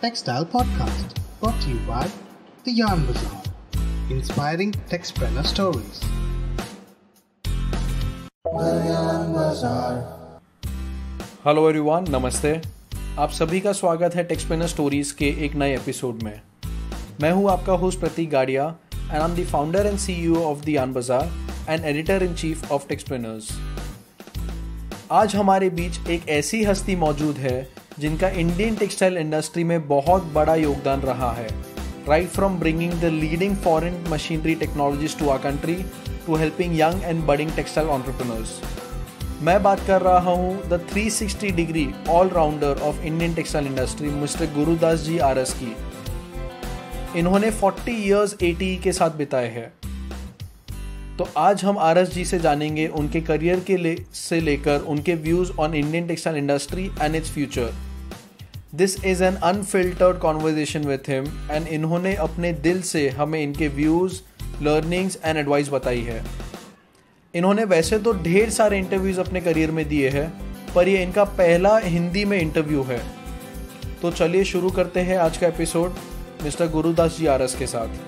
Textile Podcast, brought to you by The Yarn Bazaar, inspiring textpreneur stories. The Yarn Bazaar. Hello everyone, नमस्ते। आप सभी का स्वागत है टेक्सप्रेनर स्टोरीज के एक नए एपिसोड में। मैं हूं आपका host Prateek Gadia and I am the founder and CEO of the Yarn Bazaar and editor in chief of Texpreneurs. आज हमारे बीच एक ऐसी हस्ती मौजूद है जिनका इंडियन टेक्सटाइल इंडस्ट्री में बहुत बड़ा योगदान रहा है, right from bringing the leading foreign machinery technologies to our country to helping young and budding textile entrepreneurs. मैं बात कर रहा हूँ the 360 degree all-rounder of Indian textile industry mister Gurudas ji RS की। इन्होंने 40 इयर्स ATE के साथ बिताए हैं। तो आज हम आरएस जी से जानेंगे उनके करियर से लेकर उनके views on Indian textile industry and its future. This is an unfiltered conversation with him and इन्होंने अपने दिल से हमें इनके व्यूज, लर्निंग्स एंड एडवाइस बताई है। इन्होंने वैसे तो ढेर सारे इंटरव्यूज अपने करियर में दिए हैं, पर ये इनका पहला हिंदी में इंटरव्यू है। तो चलिए शुरू करते हैं आज का episode mister Gurudas ji RS के साथ।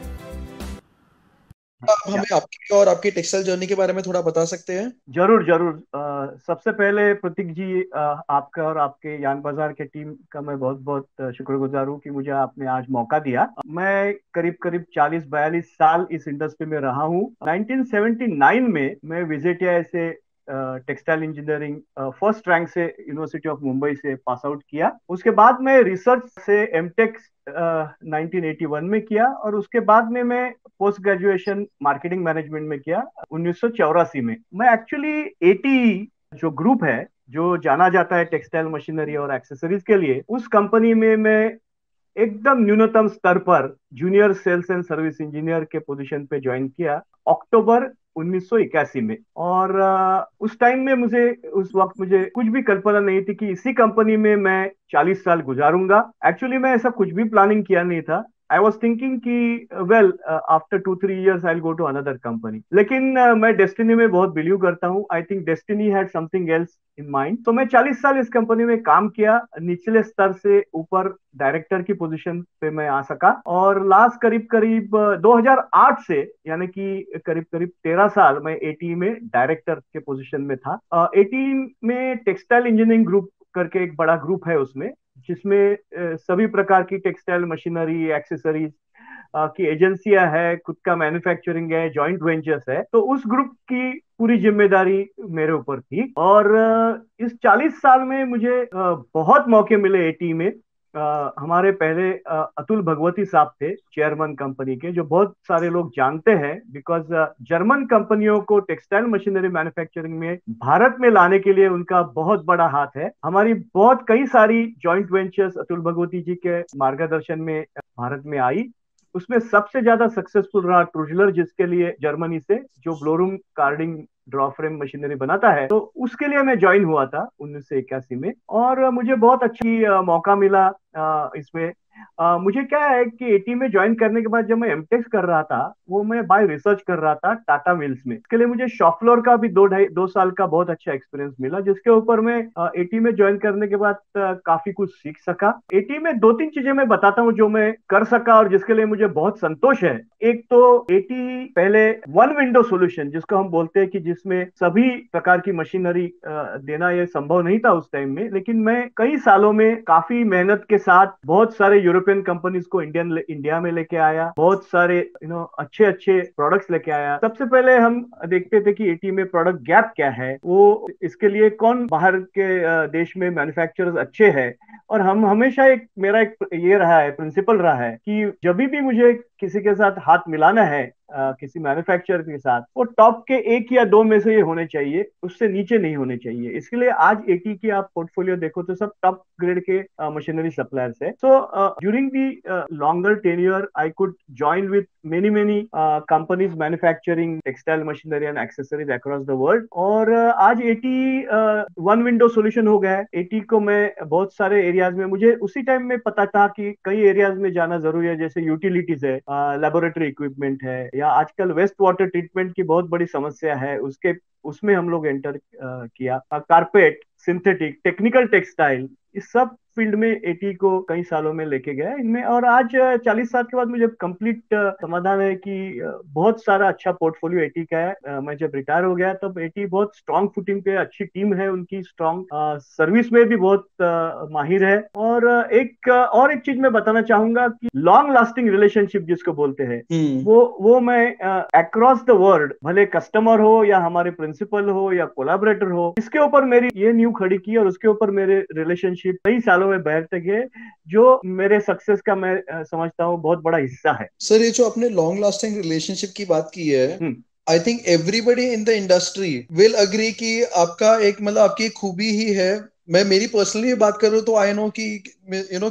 आप हमें आपकी और आपकी टेक्सटाइल जर्नी के बारे में थोड़ा बता सकते हैं? जरूर जरूर। सबसे पहले प्रतीक जी, आपका और आपके यार्न बाजार के टीम का मैं बहुत बहुत शुक्रगुजार हूँ कि मुझे आपने आज मौका दिया। मैं करीब करीब 40-42 साल इस इंडस्ट्री में रहा हूँ। 1979 में मैं विजेटिया से टेक्सटाइल इंजीनियरिंग फर्स्ट रैंक से यूनिवर्सिटी ऑफ मुंबई से पास आउट किया। उसके बाद मैं रिसर्च से एमटेक 1981 में किया और उसके बाद में मैं पोस्ट ग्रेजुएशन मार्केटिंग मैनेजमेंट में किया 1984 में। मैं एक्चुअली ATE जो ग्रुप है, जो जाना जाता है टेक्सटाइल मशीनरी और एक्सेसरीज के लिए, उस कंपनी में मैं एकदम न्यूनतम स्तर पर junior sales and service engineer के पोजीशन पे ज्वाइन किया अक्टूबर 1981 में। और उस टाइम में उस वक्त मुझे कुछ भी कल्पना नहीं थी कि इसी कंपनी में मैं 40 साल गुजारूंगा। एक्चुअली मैं ऐसा कुछ भी प्लानिंग किया नहीं था। आई वॉज थिंकिंग कि well after 2-3 years I go to another company. लेकिन मैं डेस्टिनी में बहुत बिलीव करता हूँ। I think destiny had something else in mind. तो मैं 40 साल इस कंपनी में काम किया। निचले स्तर से ऊपर डायरेक्टर की पोजीशन पे मैं आ सका और लास्ट करीब करीब 2008 से, यानी कि करीब करीब 13 साल मैं ATE में डायरेक्टर के पोजीशन में था। ATE में टेक्सटाइल इंजीनियरिंग ग्रुप करके एक बड़ा ग्रुप है उसमें, जिसमें सभी प्रकार की टेक्सटाइल मशीनरी, एक्सेसरीज की एजेंसियां है, खुद का मैन्युफैक्चरिंग है, जॉइंट वेंचर्स है। तो उस ग्रुप की पूरी जिम्मेदारी मेरे ऊपर थी। और इस 40 साल में मुझे बहुत मौके मिले ATE में। हमारे पहले अतुल भगवती साहब थे चेयरमैन कंपनी के, जो बहुत सारे लोग जानते हैं बिकॉज जर्मन कंपनियों को टेक्सटाइल मशीनरी मैन्युफैक्चरिंग में भारत में लाने के लिए उनका बहुत बड़ा हाथ है। हमारी बहुत कई सारी जॉइंट वेंचर्स अतुल भगवती जी के मार्गदर्शन में भारत में आई। उसमें सबसे ज्यादा सक्सेसफुल रहा ट्रूजलर, जिसके लिए जर्मनी से जो blowroom carding draw frame machinery बनाता है, तो उसके लिए मैं ज्वाइन हुआ था 1981 में। और मुझे बहुत अच्छी मौका मिला इसमें। मुझे क्या है कि ATE में ज्वाइन करने के बाद जब मैं एमटेक कर रहा था, वो मैं बाय रिसर्च कर रहा था टाटा मिल्स में। इसके लिए मुझे शॉप फ्लोर का भी 2 साल का बहुत अच्छा एक्सपीरियंस मिला, जिसके ऊपर मैं ATE में ज्वाइन करने के बाद काफी कुछ सीख सका। ATE में 2-3 चीजें मैं बताता हूँ जो मैं कर सका और जिसके लिए मुझे बहुत संतोष है। एक तो ATE पहले वन विंडो सोल्यूशन, जिसको हम बोलते हैं कि जिसमें सभी प्रकार की मशीनरी देना ये संभव नहीं था उस टाइम में, लेकिन मैं कई सालों में काफी मेहनत के साथ बहुत सारे यूरोपियन कंपनीज को इंडिया में लेके आया, बहुत सारे अच्छे अच्छे प्रोडक्ट्स लेके आया। सबसे पहले हम देखते थे कि ATE में प्रोडक्ट गैप क्या है, वो इसके लिए कौन बाहर के देश में मैन्युफैक्चरर्स अच्छे हैं। और हम हमेशा मेरा एक ये रहा है, प्रिंसिपल रहा है कि जब भी मुझे किसी के साथ हाथ मिलाना है, किसी मैन्युफैक्चरर के साथ, वो टॉप के 1 या 2 में से ये होने चाहिए, उससे नीचे नहीं होने चाहिए। इसके लिए आज ATE की आप पोर्टफोलियो देखो तो सब टॉप ग्रेड के मशीनरी सप्लायर्स है। So during the longer tenure I could join with many companies manufacturing textile machinery and accessories across the world. और आज ATE वन विंडो सोल्यूशन हो गया है। ATE को मैं बहुत सारे एरियाज में, मुझे उसी टाइम में पता था कि कई एरियाज में जाना जरूरी है, जैसे यूटिलिटीज है, लेबोरेटरी इक्विपमेंट है, या आजकल वेस्ट वाटर ट्रीटमेंट की बहुत बड़ी समस्या है, उसमें हम लोग एंटर किया। कारपेट, सिंथेटिक, टेक्निकल टेक्सटाइल, इस सब फील्ड में एटी को कई सालों में लेके गया इनमें। और आज 40 साल के बाद मुझे कंप्लीट समाधान है कि बहुत सारा अच्छा पोर्टफोलियो एटी का है। मैं जब रिटायर हो गया तब एटी बहुत स्ट्रांग फुटिंग पे, अच्छी टीम है उनकी, स्ट्रांग सर्विस में भी बहुत माहिर है। और और एक चीज मैं बताना चाहूंगा कि लॉन्ग लास्टिंग रिलेशनशिप जिसको बोलते हैं, वो मैं अक्रॉस द वर्ल्ड, भले कस्टमर हो या हमारे प्रिंसिपल हो या कोलैबोरेटर हो, इसके ऊपर मेरी ये न्यू खड़ी की और उसके ऊपर मेरे रिलेशनशिप कई सालों में बैठते गए, जो मेरे सक्सेस का मैं समझता हूँ बहुत बड़ा हिस्सा है। सर, ये जो आपने लॉन्ग लास्टिंग रिलेशनशिप की बात की है, I think everybody in the industry will agree कि आपका एक मतलब आपकी एक खूबी ही है। मैं मेरी पर्सनली बात करूँ तो आई नो कि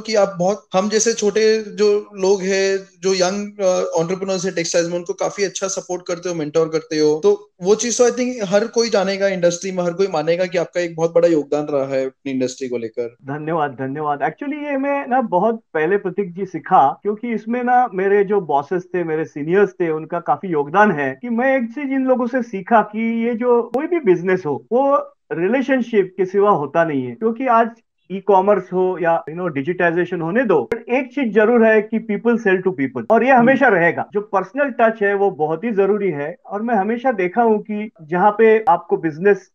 कि आप बहुत, हम जैसे छोटे जो लोग हैं, जो यंग एंटरप्रेन्योर्स है टेक्सटाइल्स में, उनको काफी अच्छा सपोर्ट करते हो, मेंटोर करते हो। तो वो चीज तो आई थिंक हर कोई जानेगा इंडस्ट्री में, हर कोई मानेगा कि आपका एक बहुत बड़ा योगदान रहा है अपनी इंडस्ट्री को लेकर। धन्यवाद धन्यवाद। एक्चुअली ये मैं ना बहुत पहले प्रतीक जी सीखा, क्योंकि इसमें ना मेरे जो बॉसेस थे, मेरे सीनियर्स थे, उनका काफी योगदान है। कि मैं एक चीज इन लोगों से सीखा कि ये जो कोई भी बिजनेस हो वो रिलेशनशिप के सिवा होता नहीं है। क्योंकि आज ई कॉमर्स हो या डिजिटाइजेशन होने दो, एक चीज जरूर है कि पीपल सेल टू पीपल, और ये हमेशा रहेगा। जो पर्सनल टच है वो बहुत ही जरूरी है। और मैं हमेशा देखा हूं कि जहां पे आपको बिजनेस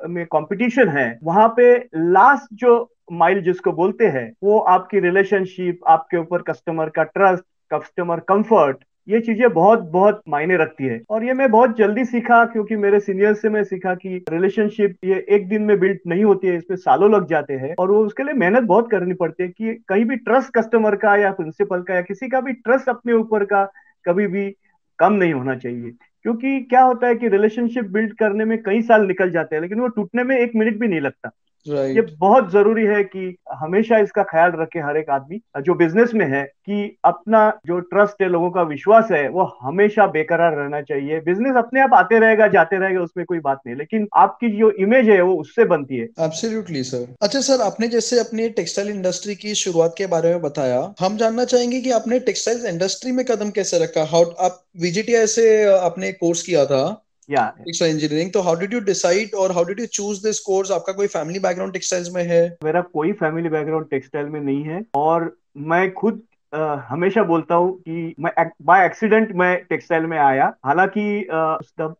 में कंपटीशन है, वहां पे लास्ट जो माइल जिसको बोलते हैं, वो आपकी रिलेशनशिप, आपके ऊपर कस्टमर का ट्रस्ट, कस्टमर कंफर्ट, ये चीजें बहुत बहुत मायने रखती है। और ये मैं बहुत जल्दी सीखा, क्योंकि मेरे सीनियर से मैं सीखा कि रिलेशनशिप ये एक दिन में बिल्ड नहीं होती है, इसमें सालों लग जाते हैं और वो उसके लिए मेहनत बहुत करनी पड़ती है। कि कहीं भी ट्रस्ट कस्टमर का या प्रिंसिपल का या किसी का भी ट्रस्ट अपने ऊपर का कभी भी कम नहीं होना चाहिए। क्योंकि क्या होता है कि रिलेशनशिप बिल्ड करने में कई साल निकल जाते हैं, लेकिन वो टूटने में 1 मिनट भी नहीं लगता। ये बहुत जरूरी है कि हमेशा इसका ख्याल रखे हर एक आदमी जो बिजनेस में है, कि अपना जो ट्रस्ट है, लोगों का विश्वास है, वो हमेशा बेकरार रहना चाहिए। बिजनेस अपने आप आते रहेगा, जाते रहेगा, उसमें कोई बात नहीं, लेकिन आपकी जो इमेज है वो उससे बनती है। Absolutely sir. अच्छा सर, आपने जैसे अपनी टेक्सटाइल इंडस्ट्री की शुरुआत के बारे में बताया, हम जानना चाहेंगे कि आपने टेक्सटाइल इंडस्ट्री में कदम कैसे रखा। हाउ आप VGTI से आपने कोर्स किया था टेक्सटाइल इंजीनियरिंग, तो हाउ डिड यू डिसाइड और how did you choose this course. आपका कोई फैमिली बैकग्राउंड टेक्सटाइल्स में है? मेरा कोई फैमिली बैकग्राउंड टेक्सटाइल में नहीं है, और मैं खुद हमेशा बोलता हूँ कि मैं बाय एक्सीडेंट मैं टेक्सटाइल में आया। हालांकि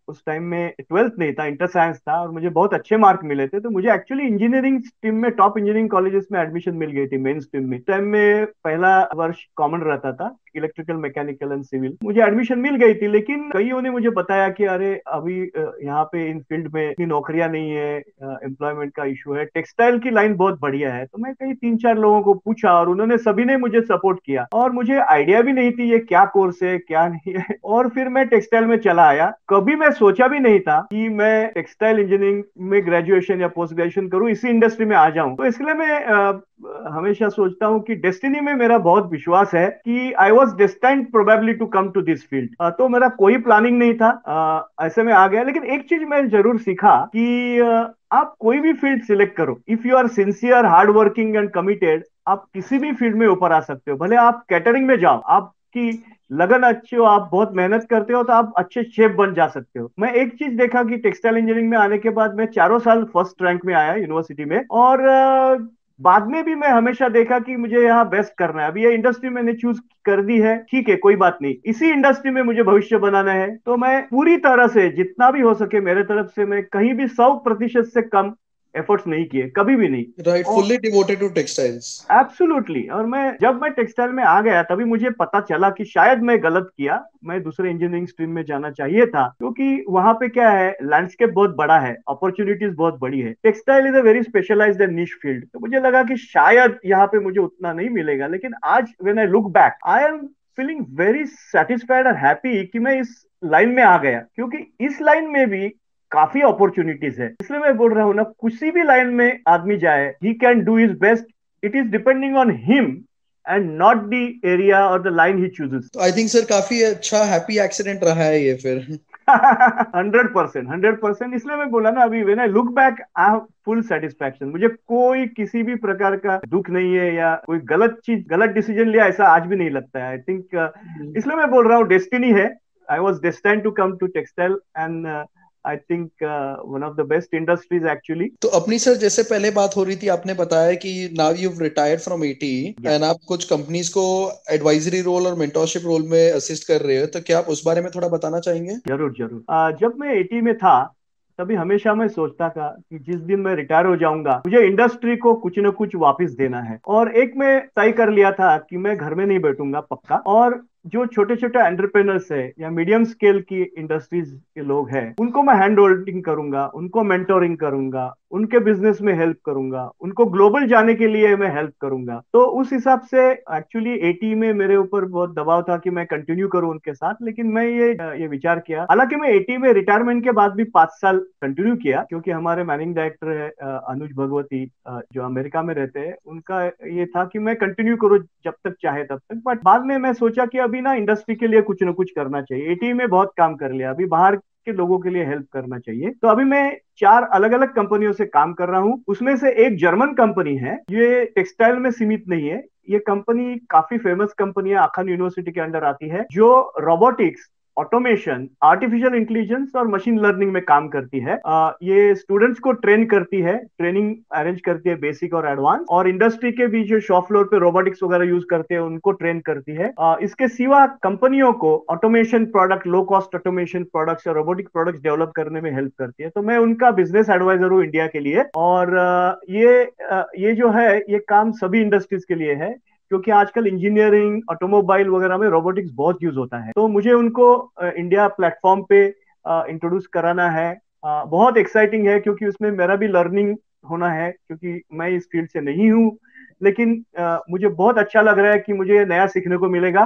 उस टाइम में 12th नहीं था, इंटर साइंस था, और मुझे बहुत अच्छे मार्क मिले थे। तो मुझे एक्चुअली इंजीनियरिंग स्ट्रीम में, टॉप इंजीनियरिंग कॉलेजेस में एडमिशन मिल गई थी, मेन स्ट्रीम में। टाइम में पहला वर्ष कॉमन रहता था, इलेक्ट्रिकल, मैकेनिकल एंड सिविल। मुझे एडमिशन मिल गई थी, लेकिन कईयों ने मुझे बताया कि अरे अभी यहाँ पे इन फील्ड में इतनी नौकरियां नहीं है, एम्प्लॉयमेंट का इशू है, टेक्सटाइल की लाइन बहुत बढ़िया है। तो मैं कई 3-4 लोगों को पूछा और उन्होंने सभी ने मुझे सपोर्ट किया, और मुझे आइडिया भी नहीं थी ये क्या कोर्स है क्या नहीं है। और फिर मैं टेक्सटाइल में चला आया। कभी मैं सोचा भी नहीं था कि मैं टेक्सटाइल इंजीनियरिंग में ग्रेजुएशन या पोस्ट ग्रेजुएशन करूं, इसी इंडस्ट्री में आ जाऊं। तो इसलिए मैं हमेशा सोचता हूं कि डेस्टिनी में मेरा बहुत विश्वास है कि I was destined probably to come to this field. तो मेरा कोई प्लानिंग नहीं था, ऐसे में आ गया। लेकिन एक चीज मैं जरूर सीखा कि आप कोई भी फील्ड सिलेक्ट करो, if you are sincere, hard working and committed, आप किसी भी फील्ड में ऊपर आ सकते हो। भले आप कैटरिंग में जाओ, आपकी लगन अच्छी हो, आप बहुत मेहनत करते हो, तो आप अच्छे शेफ बन जा सकते हो। मैं एक चीज देखा कि टेक्सटाइल इंजीनियरिंग में आने के बाद मैं चारों साल फर्स्ट रैंक में आया यूनिवर्सिटी में, और बाद में भी मैं हमेशा देखा कि मुझे यहाँ बेस्ट करना है। अभी ये इंडस्ट्री मैंने चूज कर दी है, ठीक है, कोई बात नहीं, इसी इंडस्ट्री में मुझे भविष्य बनाना है। तो मैं पूरी तरह से जितना भी हो सके मेरे तरफ से, मैं कहीं भी 100% से कम एफर्ट्स नहीं किए, कभी भी नहीं। Right, fully devoted to textiles. Absolutely. और जब मैं टेक्सटाइल में आ गया, तभी मुझे पता चला कि शायद मैं गलत किया, मैं दूसरे इंजीनियरिंग स्ट्रीम में जाना चाहिए था। क्योंकि वहां पे क्या है, लैंडस्केप बहुत बड़ा है, अपॉर्चुनिटीज बहुत बड़ी है। Textile is a very specialised and niche field. तो मुझे लगा कि शायद यहाँ पे मुझे उतना नहीं मिलेगा। लेकिन आज when I look back, I am feeling very satisfied और हैप्पी कि मैं इस लाइन में आ गया। क्योंकि इस लाइन में भी काफी अपॉर्चुनिटीज है। इसलिए मैं बोल रहा हूँ ना, किसी भी लाइन में आदमी जाए, he can do his best. It is depending on him and not the area और द लाइन ही चूजेस। तो आई थिंक सर काफी अच्छा हैप्पी एक्सीडेंट रहा है ये फिर। 100%। इसलिए मैं बोला ना, अभी when I look back, I have full satisfaction. मुझे कोई किसी भी प्रकार का दुख नहीं है, या कोई गलत डिसीजन लिया ऐसा आज भी नहीं लगता है। आई थिंक इसलिए मैं बोल रहा हूँ डेस्टिनी है। I was destined to come to textile, and I think one of the best industries actually. तो अपनी सर जैसे पहले बात हो रही थी, आपने बताया कि now you retired from eighty and आप कुछ कंपनीज को एडवाइजरी रोल और मेंटोरशिप रोल में असिस्ट कर रहे हो, तो क्या आप उस बारे में थोड़ा बताना चाहेंगे? जरूर जरूर। जब मैं एटी में था तभी हमेशा मैं सोचता था कि जिस दिन मैं रिटायर हो जाऊंगा मुझे इंडस्ट्री को कुछ न कुछ वापस देना है। और एक मैं तय कर लिया था कि मैं घर में नहीं बैठूंगा पक्का, और जो छोटे छोटे एंटरप्रेनर्स है या मीडियम स्केल की इंडस्ट्रीज के लोग हैं उनको मैं हैंड होल्डिंग करूंगा, उनको मेंटोरिंग करूंगा, उनके बिजनेस में हेल्प करूंगा, उनको ग्लोबल जाने के लिए मैं हेल्प करूंगा। तो उस हिसाब से एक्चुअली एटी में मेरे ऊपर बहुत दबाव था कि मैं कंटिन्यू करूं उनके साथ, लेकिन मैं ये विचार किया। हालांकि मैं एटी में रिटायरमेंट के बाद भी 5 साल कंटिन्यू किया, क्योंकि हमारे मैनेजिंग डायरेक्टर है अनुज भगवती, जो अमेरिका में रहते हैं, उनका ये था कि मैं कंटिन्यू करूं जब तक चाहे तब तक। बट बाद में मैं सोचा कि अभी ना इंडस्ट्री के लिए कुछ ना कुछ करना चाहिए। एटी में बहुत काम कर लिया, अभी बाहर के लोगों के लिए हेल्प करना चाहिए। तो अभी मैं 4 अलग अलग कंपनियों से काम कर रहा हूं। उसमें से एक जर्मन कंपनी है, ये टेक्सटाइल में सीमित नहीं है। ये कंपनी काफी फेमस कंपनी है, आखन यूनिवर्सिटी के अंडर आती है, जो रोबोटिक्स, ऑटोमेशन, आर्टिफिशियल इंटेलिजेंस और मशीन लर्निंग में काम करती है। ये स्टूडेंट्स को ट्रेन करती है, ट्रेनिंग अरेंज करती है बेसिक और एडवांस, और इंडस्ट्री के भी जो शॉप फ्लोर पे रोबोटिक्स वगैरह यूज करते हैं उनको ट्रेन करती है। इसके सिवा कंपनियों को automation product, low cost automation products या रोबोटिक प्रोडक्ट्स डेवलप करने में हेल्प करती है। तो मैं उनका बिजनेस एडवाइजर हूँ इंडिया के लिए। और ये जो है ये काम सभी इंडस्ट्रीज के लिए है, क्योंकि आजकल इंजीनियरिंग, ऑटोमोबाइल वगैरह में रोबोटिक्स बहुत यूज होता है। तो मुझे उनको इंडिया प्लेटफॉर्म पे इंट्रोड्यूस कराना है। बहुत एक्साइटिंग है, क्योंकि उसमें मेरा भी लर्निंग होना है, क्योंकि मैं इस फील्ड से नहीं हूँ। लेकिन मुझे बहुत अच्छा लग रहा है कि मुझे नया सीखने को मिलेगा।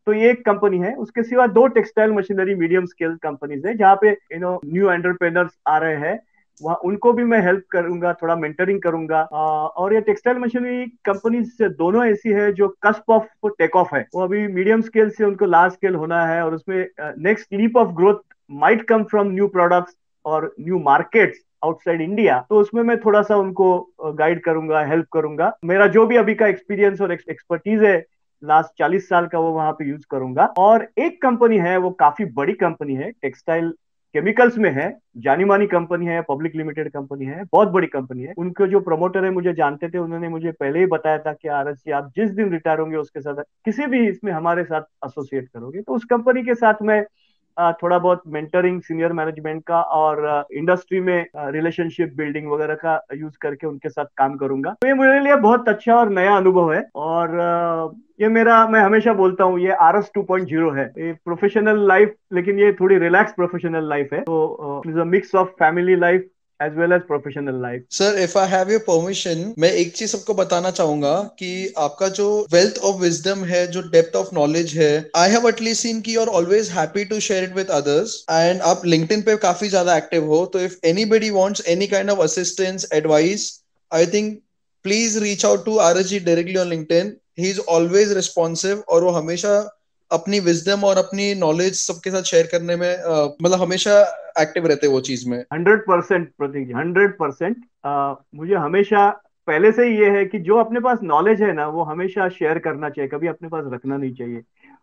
तो ये एक कंपनी है। उसके सिवा 2 textile machinery medium scale companies है, जहाँ पे न्यू एंटरप्रेनर्स आ रहे हैं, वहाँ उनको भी मैं हेल्प करूंगा, थोड़ा मेंटरिंग करूंगा। और ये टेक्सटाइल मशीनरी कंपनीज दोनों ऐसी है जो कस्प ऑफ टेक ऑफ है। वो अभी मीडियम स्केल से उनको लार्ज स्केल होना है, और उसमें next leap of growth might come from new products और न्यू मार्केट्स आउटसाइड इंडिया। तो उसमें मैं थोड़ा सा उनको गाइड करूंगा, हेल्प करूंगा। मेरा जो भी अभी का एक्सपीरियंस और एक्सपर्टीज है लास्ट 40 साल का, वो वहां पे यूज करूंगा। और एक कंपनी है, वो काफी बड़ी कंपनी है, टेक्सटाइल केमिकल्स में है, जानी मानी कंपनी है, पब्लिक लिमिटेड कंपनी है, बहुत बड़ी कंपनी है। उनके जो प्रमोटर है मुझे जानते थे, उन्होंने मुझे पहले ही बताया था कि आर एस जी, आप जिस दिन रिटायर होंगे उसके साथ किसी भी इसमें हमारे साथ एसोसिएट करोगे। तो उस कंपनी के साथ मैं थोड़ा बहुत मेंटरिंग, सीनियर मैनेजमेंट का और इंडस्ट्री में रिलेशनशिप बिल्डिंग वगैरह का यूज करके उनके साथ काम करूंगा। तो ये मेरे लिए बहुत अच्छा और नया अनुभव है। और ये मेरा, मैं हमेशा बोलता हूँ, ये RS 2.0 है, ये प्रोफेशनल लाइफ, लेकिन ये थोड़ी रिलैक्स प्रोफेशनल लाइफ है। तो is a mix of family life as well as professional life. Sir, if I have your permission, मैं एक चीज सबको बताना चाहूंगा कि आपका जो वेल्थ ऑफ विजडम है, जो डेप्थ ऑफ नॉलेज है, आई हैव एटलीस्ट सीन कि you are always happy to share it with others, and आप लिंक्डइन पे काफी ज्यादा एक्टिव हो। तो if anybody wants any kind of assistance, advice, I think please reach out to RSG directly on LinkedIn. He is always responsive, और वो हमेशा अपनी विजडम और अपनी नॉलेज सबके साथ शेयर करने में मतलब हमेशा एक्टिव रहते हैं वो चीज में। 100% प्रतीक जी, 100%। मुझे हमेशा पहले से ही ये है कि जो अपने पास नॉलेज है ना, वो हमेशा शेयर करना चाहिए, कभी अपने पास रखना नहीं चाहिए।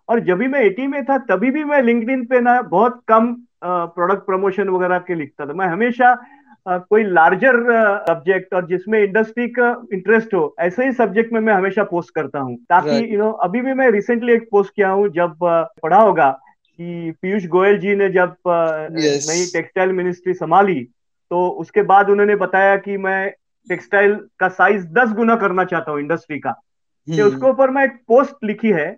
और जब भी मैं एटी में था तभी भी मैं लिंक्डइन पे ना बहुत कम प्रोडक्ट प्रमोशन वगैरह के लिखता था। मैं हमेशा कोई लार्जर सब्जेक्ट और जिसमें इंडस्ट्री का इंटरेस्ट हो, ऐसे ही सब्जेक्ट में मैं हमेशा पोस्ट करता हूँ, ताकि अभी भी मैं रिसेंटली एक पोस्ट किया हूँ, जब पढ़ा होगा कि पीयूष गोयल जी ने जब नई टेक्सटाइल मिनिस्ट्री संभाली, तो उसके बाद उन्होंने बताया कि मैं टेक्सटाइल का साइज 10 गुना करना चाहता हूँ इंडस्ट्री का। तो उसके ऊपर मैं एक पोस्ट लिखी है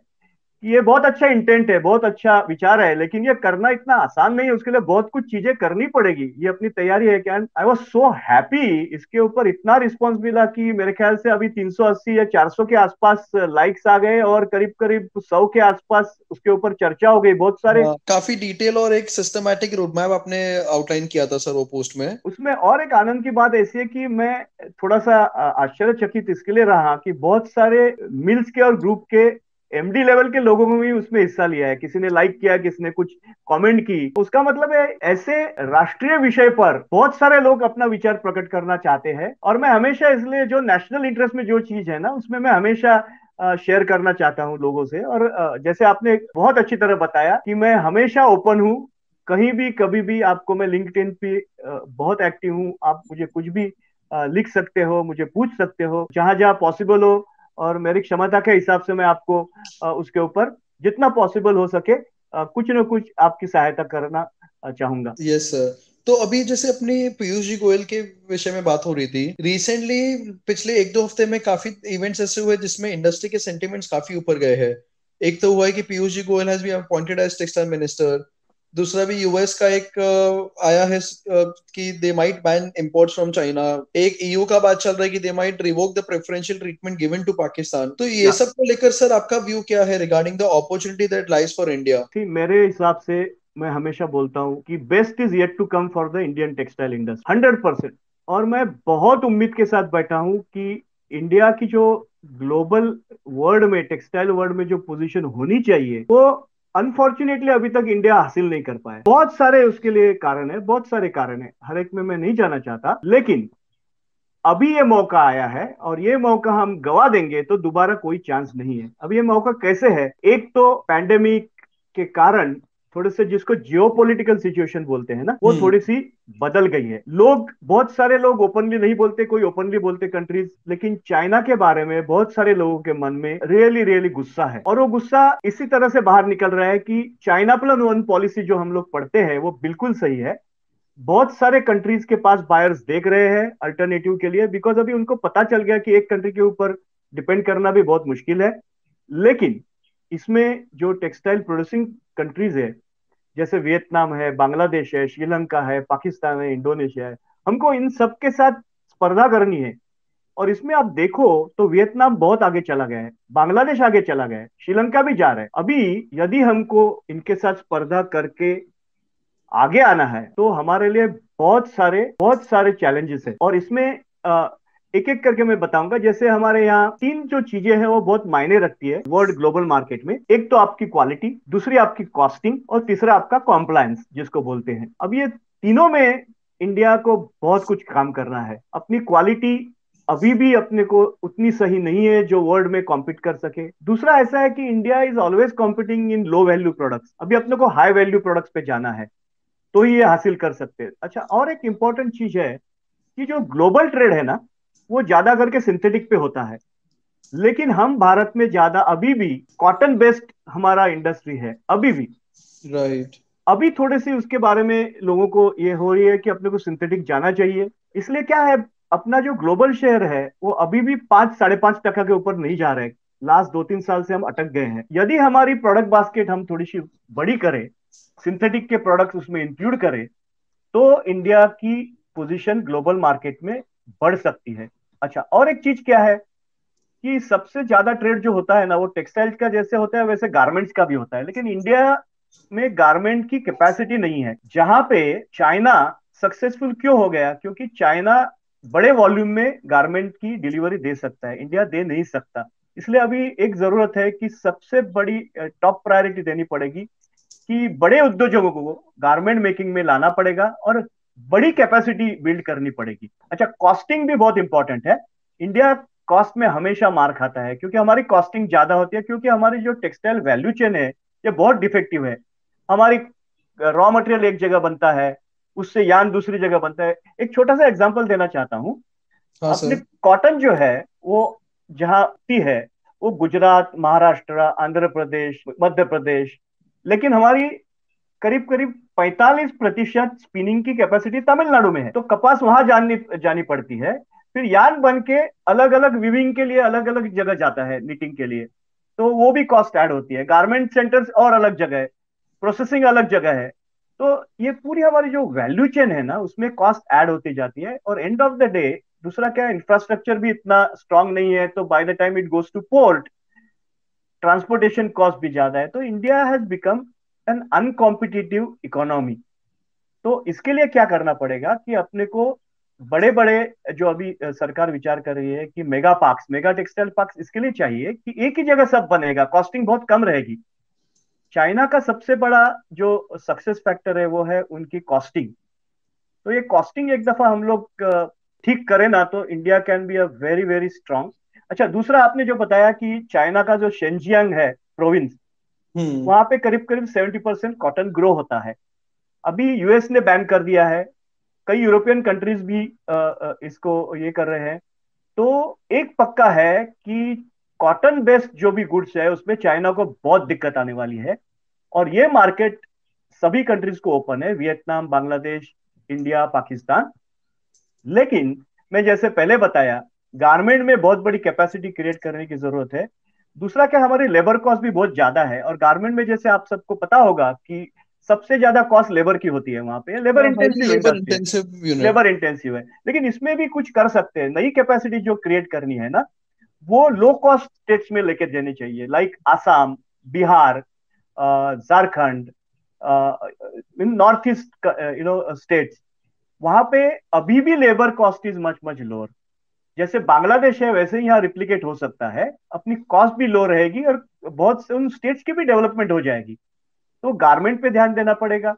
कि ये बहुत अच्छा इंटेंट है, बहुत अच्छा विचार है, लेकिन ये करना इतना आसान नहीं है, उसके लिए बहुत कुछ चीजें करनी पड़ेगी। ये अपनी तैयारी है क्या। आई वॉज सो हैप्पी, इसके ऊपर इतना रिस्पॉन्स मिला कि मेरे ख्याल से अभी 380 या 400 के आसपास लाइक्स आ गए, और करीब करीब 100 के आसपास उसके ऊपर चर्चा हो गई। बहुत सारे काफी डिटेल और एक सिस्टमैटिक रोड मैप आपने आउटलाइन किया था सर वो पोस्ट में। उसमें और एक आनंद की बात ऐसी है कि मैं थोड़ा सा आश्चर्यचकित इसके लिए रहा कि बहुत सारे मिल्स के और ग्रुप के MD लेवल के लोगों ने भी उसमें हिस्सा लिया है। किसी ने लाइक किया, किसी ने कुछ कमेंट की। उसका मतलब है ऐसे राष्ट्रीय विषय पर बहुत सारे लोग अपना विचार प्रकट करना चाहते हैं, और मैं हमेशा इसलिए जो नेशनल इंटरेस्ट में जो चीज है ना, उसमें मैं हमेशा शेयर करना चाहता हूं लोगों से। और जैसे आपने बहुत अच्छी तरह बताया कि मैं हमेशा ओपन हूं, कहीं भी कभी भी आपको मैं लिंक्डइन पे बहुत एक्टिव हूँ, आप मुझे कुछ भी लिख सकते हो, मुझे पूछ सकते हो जहां जहां पॉसिबल हो, और मेरी क्षमता के हिसाब से मैं आपको उसके ऊपर जितना पॉसिबल हो सके कुछ न कुछ आपकी सहायता करना चाहूंगा। Yes sir. तो अभी जैसे अपनी पीयूष जी गोयल के विषय में बात हो रही थी रिसेंटली, पिछले एक दो हफ्ते में काफी इवेंट्स ऐसे हुए जिसमें इंडस्ट्री के सेंटिमेंट्स काफी ऊपर गए हैं। एक तो हुआ है कि Piyush ji Goyal has been appointed as textile minister. दूसरा भी यूएस का एक आया है कि they might ban imports from China. एक ईयू का बात चल रहा है कि they might revoke the preferential treatment given to Pakistan. तो ये या सब को लेकर सर आपका व्यू क्या है regarding the opportunity that lies for India? थी मेरे हिसाब से, मैं हमेशा बोलता हूँ कि best is yet to come for the Indian textile industry, 100%। और मैं बहुत उम्मीद के साथ बैठा हूँ कि इंडिया की जो ग्लोबल वर्ल्ड में, टेक्सटाइल वर्ल्ड में जो पोजीशन होनी चाहिए, वो अनफॉर्चुनेटली अभी तक इंडिया हासिल नहीं कर पाया। बहुत सारे उसके लिए कारण है, बहुत सारे कारण है, हर एक में मैं नहीं जाना चाहता, लेकिन अभी ये मौका आया है और ये मौका हम गवा देंगे तो दोबारा कोई चांस नहीं है। अब ये मौका कैसे है? एक तो पैंडेमिक के कारण थोड़े से, जिसको जियोपॉलिटिकल सिचुएशन बोलते हैं ना, वो हम्म। थोड़ी सी बदल गई है। लोग, बहुत सारे लोग ओपनली नहीं बोलते, कोई ओपनली बोलते कंट्रीज, लेकिन चाइना के बारे में बहुत सारे लोगों के मन में रियली रियली गुस्सा है। और वो गुस्सा इसी तरह से बाहर निकल रहा है कि चाइना प्लस वन पॉलिसी जो हम लोग पढ़ते हैं वो बिल्कुल सही है। बहुत सारे कंट्रीज के पास बायर्स देख रहे हैं अल्टरनेटिव के लिए, बिकॉज अभी उनको पता चल गया कि एक कंट्री के ऊपर डिपेंड करना भी बहुत मुश्किल है। लेकिन इसमें जो टेक्सटाइल प्रोड्यूसिंग कंट्रीज है, जैसे वियतनाम है, बांग्लादेश है, श्रीलंका है, पाकिस्तान है, इंडोनेशिया है, हमको इन सब के साथ स्पर्धा करनी है। और इसमें आप देखो तो वियतनाम बहुत आगे चला गया है, बांग्लादेश आगे चला गया है, श्रीलंका भी जा रहा है। अभी यदि हमको इनके साथ स्पर्धा करके आगे आना है तो हमारे लिए बहुत सारे चैलेंजेस है। और इसमें एक एक करके मैं बताऊंगा। जैसे हमारे यहाँ तीन जो चीजें हैं वो बहुत मायने रखती है वर्ल्ड ग्लोबल मार्केट में। एक तो आपकी क्वालिटी, दूसरी आपकी कॉस्टिंग, और तीसरा आपका कॉम्प्लायंस जिसको बोलते हैं। अब ये तीनों में इंडिया को बहुत कुछ काम करना है। अपनी क्वालिटी अभी भी अपने को उतनी सही नहीं है जो वर्ल्ड में कॉम्पीट कर सके। दूसरा ऐसा है कि India is always competing in low value products, अभी अपने को हाई वैल्यू प्रोडक्ट्स पे जाना है तो ही ये हासिल कर सकते हैं। अच्छा, और एक इंपॉर्टेंट चीज है कि जो ग्लोबल ट्रेड है ना, वो ज्यादा करके सिंथेटिक पे होता है, लेकिन हम भारत में ज्यादा अभी भी कॉटन बेस्ड हमारा इंडस्ट्री है अभी भी। राइट। अभी थोड़े से उसके बारे में लोगों को ये हो रही है कि अपने को सिंथेटिक जाना चाहिए। इसलिए क्या है, अपना जो ग्लोबल शेयर है वो अभी भी 5-5.5% के ऊपर नहीं जा रहे। लास्ट 2-3 साल से हम अटक गए हैं। यदि हमारी प्रोडक्ट बास्केट हम थोड़ी सी बड़ी करें, सिंथेटिक के प्रोडक्ट्स उसमें इंक्लूड करें, तो इंडिया की पोजीशन ग्लोबल मार्केट में बढ़ सकती है। अच्छा, और एक चीज क्या है कि सबसे ज्यादा ट्रेड जो होता है ना, वो टेक्सटाइल्स का जैसे होता है वैसे गारमेंट्स का भी होता है, लेकिन इंडिया में गारमेंट की कैपेसिटी नहीं है। जहां पे चाइना सक्सेसफुल क्यों हो गया, क्योंकि चाइना बड़े वॉल्यूम में गारमेंट की डिलीवरी दे सकता है, इंडिया दे नहीं सकता। इसलिए अभी एक जरूरत है कि सबसे बड़ी टॉप प्रायोरिटी देनी पड़ेगी कि बड़े उद्योगों को गारमेंट मेकिंग में लाना पड़ेगा और बड़ी कैपेसिटी बिल्ड करनी पड़ेगी। अच्छा, कॉस्टिंग भी बहुत इंपॉर्टेंट है। इंडिया कॉस्ट में हमेशा मार खाता है क्योंकि हमारी कॉस्टिंग ज्यादा होती है, क्योंकि हमारी जो टेक्सटाइल वैल्यू चेन है ये बहुत डिफेक्टिव है। हमारी रॉ मटेरियल एक जगह बनता है, उससे यान दूसरी जगह बनता है। एक छोटा सा एग्जांपल देना चाहता हूँ। हाँ अपने सर। कॉटन जो है वो जहाँ की है वो गुजरात, महाराष्ट्र, आंध्र प्रदेश, मध्य प्रदेश, लेकिन हमारी करीब करीब 45% स्पिनिंग की कैपेसिटी तमिलनाडु में है। तो कपास वहां जानी जानी पड़ती है, फिर यान बन के अलग अलग विविंग के लिए अलग अलग जगह जाता है, निटिंग के लिए, तो वो भी कॉस्ट ऐड होती है। गारमेंट सेंटर्स और अलग जगह है, प्रोसेसिंग अलग जगह है। तो ये पूरी हमारी जो वैल्यू चेन है ना, उसमें कॉस्ट ऐड होती जाती है। और एंड ऑफ द डे, दूसरा क्या, इंफ्रास्ट्रक्चर भी इतना स्ट्रांग नहीं है, तो by the time it goes two port, transportation cost भी ज्यादा है। तो India has become an uncompetitive economy. तो इसके लिए क्या करना पड़ेगा कि अपने को बड़े बड़े, जो अभी सरकार विचार कर रही है कि mega parks, mega textile parks, इसके लिए चाहिए कि एक ही जगह सब बनेगा, कॉस्टिंग बहुत कम रहेगी। चाइना का सबसे बड़ा जो सक्सेस फैक्टर है वो है उनकी कॉस्टिंग। तो ये कॉस्टिंग एक दफा हम लोग ठीक करें ना, तो India can be a very very strong. अच्छा, दूसरा आपने जो बताया कि चाइना का जो शेंजियांग है प्रोविंस, हम्म। वहां पे करीब करीब 70% कॉटन ग्रो होता है। अभी यूएस ने बैन कर दिया है, कई यूरोपियन कंट्रीज भी इसको ये कर रहे हैं। तो एक पक्का है कि कॉटन बेस्ड जो भी गुड्स है उसमें चाइना को बहुत दिक्कत आने वाली है। और ये मार्केट सभी कंट्रीज को ओपन है, वियतनाम, बांग्लादेश, इंडिया, पाकिस्तान। लेकिन मैं जैसे पहले बताया, गारमेंट में बहुत बड़ी कैपेसिटी क्रिएट करने की जरूरत है। दूसरा क्या, हमारी लेबर कॉस्ट भी बहुत ज्यादा है, और गारमेंट में जैसे आप सबको पता होगा कि सबसे ज्यादा कॉस्ट लेबर की होती है, वहां पे labour highly intensive labour industry है, इंटेंसिव यूनिट। लेबर इंटेंसिव है। लेकिन इसमें भी कुछ कर सकते हैं, नई कैपेसिटी जो क्रिएट करनी है ना, वो लो कॉस्ट स्टेट्स में लेकर देनी चाहिए, like Assam, Bihar, Jharkhand, north east states. वहां पे अभी भी labour cost is much much lower. जैसे बांग्लादेश है वैसे ही यहाँ रिप्लिकेट हो सकता है, अपनी कॉस्ट भी लो रहेगी और बहुत से उन स्टेट्स की भी डेवलपमेंट हो जाएगी। तो गारमेंट पे ध्यान देना पड़ेगा।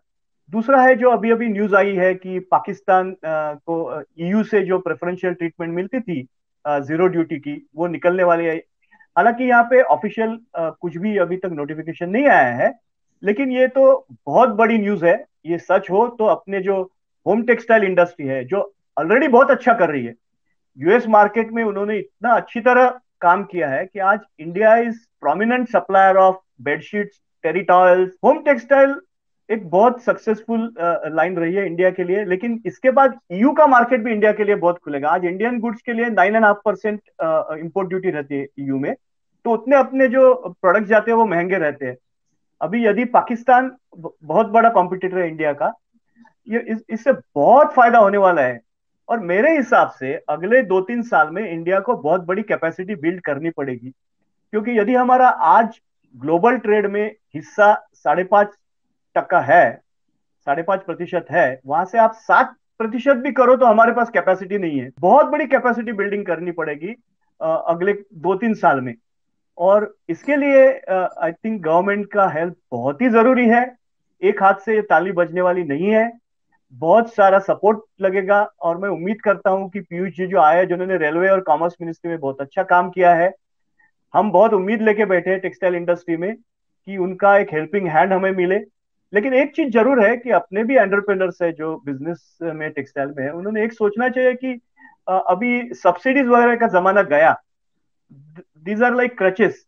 दूसरा है, जो अभी अभी न्यूज आई है कि पाकिस्तान को ईयू से जो प्रेफरेंशियल ट्रीटमेंट मिलती थी जीरो ड्यूटी की, वो निकलने वाली है। हालांकि यहाँ पे ऑफिशियल कुछ भी अभी तक नोटिफिकेशन नहीं आया है, लेकिन ये तो बहुत बड़ी न्यूज है। ये सच हो तो अपने जो होम टेक्सटाइल इंडस्ट्री है, जो ऑलरेडी बहुत अच्छा कर रही है, यूएस मार्केट में उन्होंने इतना अच्छी तरह काम किया है कि आज India is prominent supplier of bedsheets, terry towels, home textile. एक बहुत सक्सेसफुल लाइन रही है इंडिया के लिए। लेकिन इसके बाद ईयू का मार्केट भी इंडिया के लिए बहुत खुलेगा। आज इंडियन गुड्स के लिए 9.5% इम्पोर्ट ड्यूटी रहती है ईयू में, तो उतने अपने जो प्रोडक्ट्स जाते हैं वो महंगे रहते हैं। अभी यदि पाकिस्तान बहुत बड़ा कॉम्पिटिटर है इंडिया का, ये इससे बहुत फायदा होने वाला है। और मेरे हिसाब से अगले 2-3 साल में इंडिया को बहुत बड़ी कैपेसिटी बिल्ड करनी पड़ेगी, क्योंकि यदि हमारा आज ग्लोबल ट्रेड में हिस्सा 5.5% है, 5.5% है, वहां से आप 7% भी करो तो हमारे पास कैपेसिटी नहीं है। बहुत बड़ी कैपेसिटी बिल्डिंग करनी पड़ेगी अगले 2-3 साल में। और इसके लिए आई थिंक गवर्नमेंट का हेल्प बहुत ही जरूरी है। एक हाथ से ये ताली बजने वाली नहीं है, बहुत सारा सपोर्ट लगेगा। और मैं उम्मीद करता हूं कि पीयूष जी जो आए, जिन्होंने रेलवे और कॉमर्स मिनिस्ट्री में बहुत अच्छा काम किया है, हम बहुत उम्मीद लेके बैठे हैं टेक्सटाइल इंडस्ट्री में कि उनका एक हेल्पिंग हैंड हमें मिले। लेकिन एक चीज जरूर है कि अपने भी एंटरप्रेन्योर्स है जो बिजनेस में टेक्सटाइल में है, उन्होंने एक सोचना चाहिए कि अभी सब्सिडीज वगैरह का जमाना गया। दीज आर लाइक क्रचेस,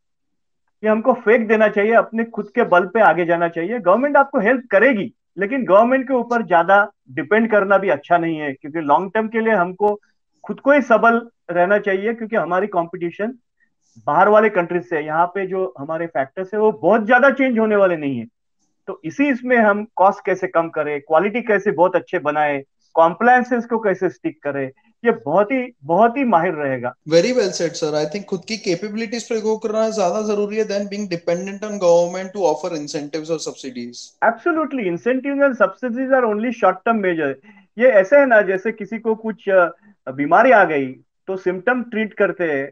कि हमको फेंक देना चाहिए, अपने खुद के बल पे आगे जाना चाहिए। गवर्नमेंट आपको हेल्प करेगी, लेकिन गवर्नमेंट के ऊपर ज्यादा डिपेंड करना भी अच्छा नहीं है, क्योंकि लॉन्ग टर्म के लिए हमको खुद को ही सबल रहना चाहिए। क्योंकि हमारी कंपटीशन बाहर वाले कंट्रीज से, यहाँ पे जो हमारे फैक्टर्स है वो बहुत ज्यादा चेंज होने वाले नहीं है। तो इसी इसमें हम कॉस्ट कैसे कम करें, क्वालिटी कैसे बहुत अच्छे बनाए, कॉम्प्लायंसेस को कैसे स्टिक करें, ये बहुत ही माहिर रहेगा। Very well said sir. I think खुद की कैपेबिलिटीज पे गो करना ज्यादा जरूरी है than being dependent on government to offer incentives और subsidies. Absolutely, incentives and subsidies are only short term measure. ये ऐसे है ना, जैसे किसी को कुछ बीमारी आ गई तो सिम्टम ट्रीट करते हैं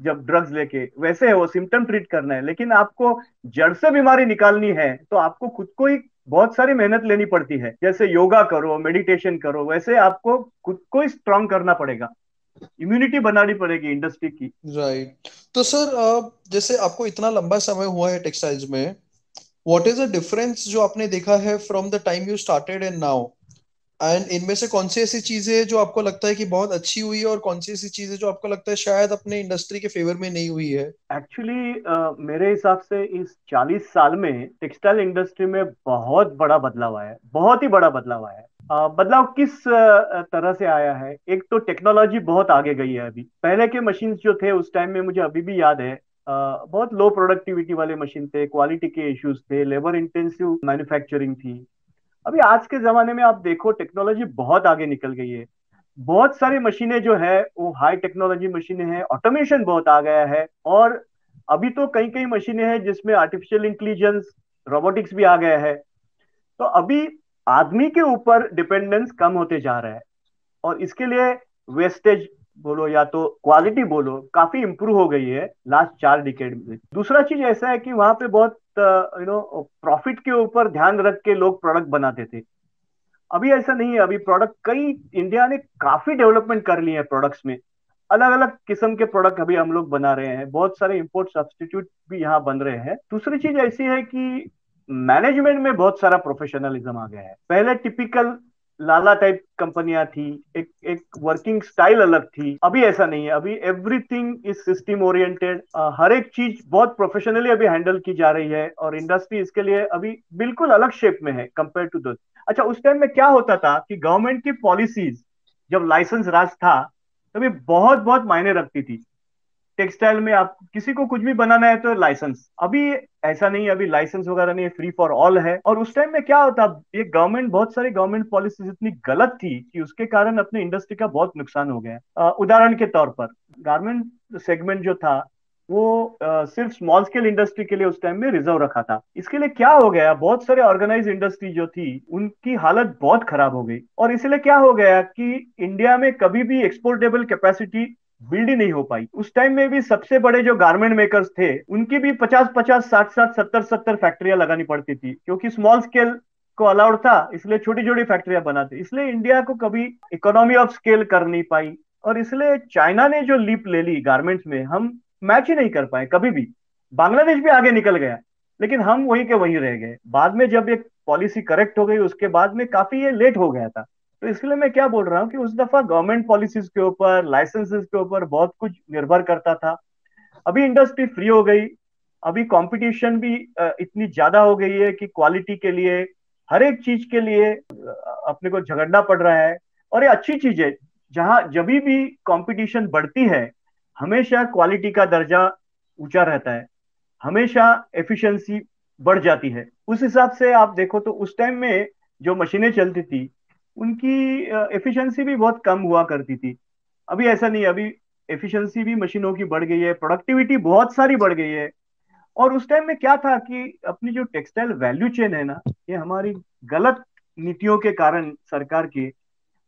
जब ड्रग्स लेके, वैसे है वो सिम्टम ट्रीट करना है। लेकिन आपको जड़ से बीमारी निकालनी है तो आपको खुद को ही बहुत सारी मेहनत लेनी पड़ती है। जैसे योगा करो, मेडिटेशन करो, वैसे आपको खुद को ही स्ट्रांग करना पड़ेगा, इम्यूनिटी बनानी पड़ेगी इंडस्ट्री की। राइट। तो सर जैसे आपको इतना लंबा समय हुआ है टेक्सटाइल्स में, व्हाट इज द डिफरेंस जो आपने देखा है from the time you started and now? And इनमें से कौन सी ऐसी चीजें हैं जो आपको लगता है कि बहुत अच्छी हुई है, और कौन सी ऐसी चीजें जो आपको लगता है शायद अपने इंडस्ट्री के फेवर में नहीं हुई है? एक्चुअली मेरे हिसाब से इस 40 साल में टेक्सटाइल इंडस्ट्री में बहुत बड़ा बदलाव आया है, बहुत ही बड़ा बदलाव आया है। बदलाव किस तरह से आया है? एक तो टेक्नोलॉजी बहुत आगे गई है। अभी पहले के मशीन जो थे उस टाइम में, मुझे अभी भी याद है, बहुत लो प्रोडक्टिविटी वाले मशीन थे, क्वालिटी के इश्यूज थे, लेबर इंटेंसिव मैन्युफैक्चरिंग थी। अभी आज के जमाने में आप देखो, टेक्नोलॉजी बहुत आगे निकल गई है। बहुत सारी मशीनें जो है वो हाई टेक्नोलॉजी मशीनें हैं, ऑटोमेशन बहुत आ गया है। और अभी तो कई कई मशीनें हैं जिसमें आर्टिफिशियल इंटेलिजेंस, रोबोटिक्स भी आ गया है। तो अभी आदमी के ऊपर डिपेंडेंस कम होते जा रहा है, और इसके लिए वेस्टेज बोलो या तो क्वालिटी बोलो, काफी इंप्रूव हो गई है लास्ट 4 डिकेड में। दूसरा चीज ऐसा है कि वहां पे बहुत प्रॉफिट के ऊपर ध्यान रख के लोग प्रोडक्ट बनाते थे। अभी ऐसा नहीं है। अभी प्रोडक्ट कई, इंडिया ने काफी डेवलपमेंट कर ली है प्रोडक्ट्स में। अलग अलग किस्म के प्रोडक्ट अभी हम लोग बना रहे हैं, बहुत सारे इंपोर्ट सब्स्टिट्यूट भी यहाँ बन रहे हैं। दूसरी चीज ऐसी है कि मैनेजमेंट में बहुत सारा प्रोफेशनलिज्म आ गया है। पहले टिपिकल लाला टाइप कंपनियां थी, एक एक वर्किंग स्टाइल अलग थी। अभी ऐसा नहीं है, अभी एवरीथिंग इज सिस्टम ओरिएंटेड। हर एक चीज बहुत प्रोफेशनली अभी हैंडल की जा रही है और इंडस्ट्री इसके लिए अभी बिल्कुल अलग शेप में है कंपेयर टू दो। अच्छा, उस टाइम में क्या होता था कि गवर्नमेंट की पॉलिसीज, जब लाइसेंस राज था तभी बहुत बहुत मायने रखती थी। टेक्सटाइल में आप किसी को कुछ भी बनाना है तो लाइसेंस। अभी ऐसा नहीं है, अभी लाइसेंस वगैरह नहीं है, फ्री फॉर ऑल है। और उस टाइम में क्या होता, ये गवर्नमेंट, बहुत सारी गवर्नमेंट पॉलिसीज इतनी गलत थी कि उसके कारण अपने इंडस्ट्री का बहुत नुकसान हो गया। उदाहरण के तौर पर गारमेंट सेगमेंट जो था वो सिर्फ स्मॉल स्केल इंडस्ट्री के लिए उस टाइम में रिजर्व रखा था। इसके लिए क्या हो गया, बहुत सारे ऑर्गेनाइज इंडस्ट्री जो थी उनकी हालत बहुत खराब हो गई। और इसलिए क्या हो गया कि इंडिया में कभी भी एक्सपोर्टेबल कैपेसिटी बिल्ड ही नहीं हो पाई। उस टाइम में भी सबसे बड़े जो गारमेंट मेकर्स थे उनकी भी 50-50, 60-60, 70-70 फैक्ट्रियां लगानी पड़ती थी, क्योंकि स्मॉल स्केल को अलाउड था, इसलिए छोटी छोटी फैक्ट्रियां बनाते। इसलिए इंडिया को कभी इकोनॉमी ऑफ स्केल कर नहीं पाई। और इसलिए चाइना ने जो लीप ले ली गारमेंट्स में, हम मैच ही नहीं कर पाए कभी भी। बांग्लादेश भी आगे निकल गया, लेकिन हम वहीं के वहीं रह गए। बाद में जब एक पॉलिसी करेक्ट हो गई उसके बाद में काफी ये लेट हो गया था। तो इसलिए मैं क्या बोल रहा हूँ कि उस दफा गवर्नमेंट पॉलिसीज के ऊपर, लाइसेंसेस के ऊपर बहुत कुछ निर्भर करता था। अभी इंडस्ट्री फ्री हो गई, अभी कंपटीशन भी इतनी ज्यादा हो गई है कि क्वालिटी के लिए, हर एक चीज के लिए अपने को झगड़ना पड़ रहा है। और ये अच्छी चीज है, जहां जब भी कंपटीशन बढ़ती है हमेशा क्वालिटी का दर्जा ऊंचा रहता है, हमेशा एफिशिएंसी बढ़ जाती है। उस हिसाब से आप देखो तो उस टाइम में जो मशीनें चलती थी उनकी एफिशिएंसी भी बहुत कम हुआ करती थी। अभी ऐसा नहीं है, अभी एफिशिएंसी भी मशीनों की बढ़ गई है, प्रोडक्टिविटी बहुत सारी बढ़ गई है। और उस टाइम में क्या था कि अपनी जो टेक्सटाइल वैल्यू चेन है ना, ये हमारी गलत नीतियों के कारण सरकार की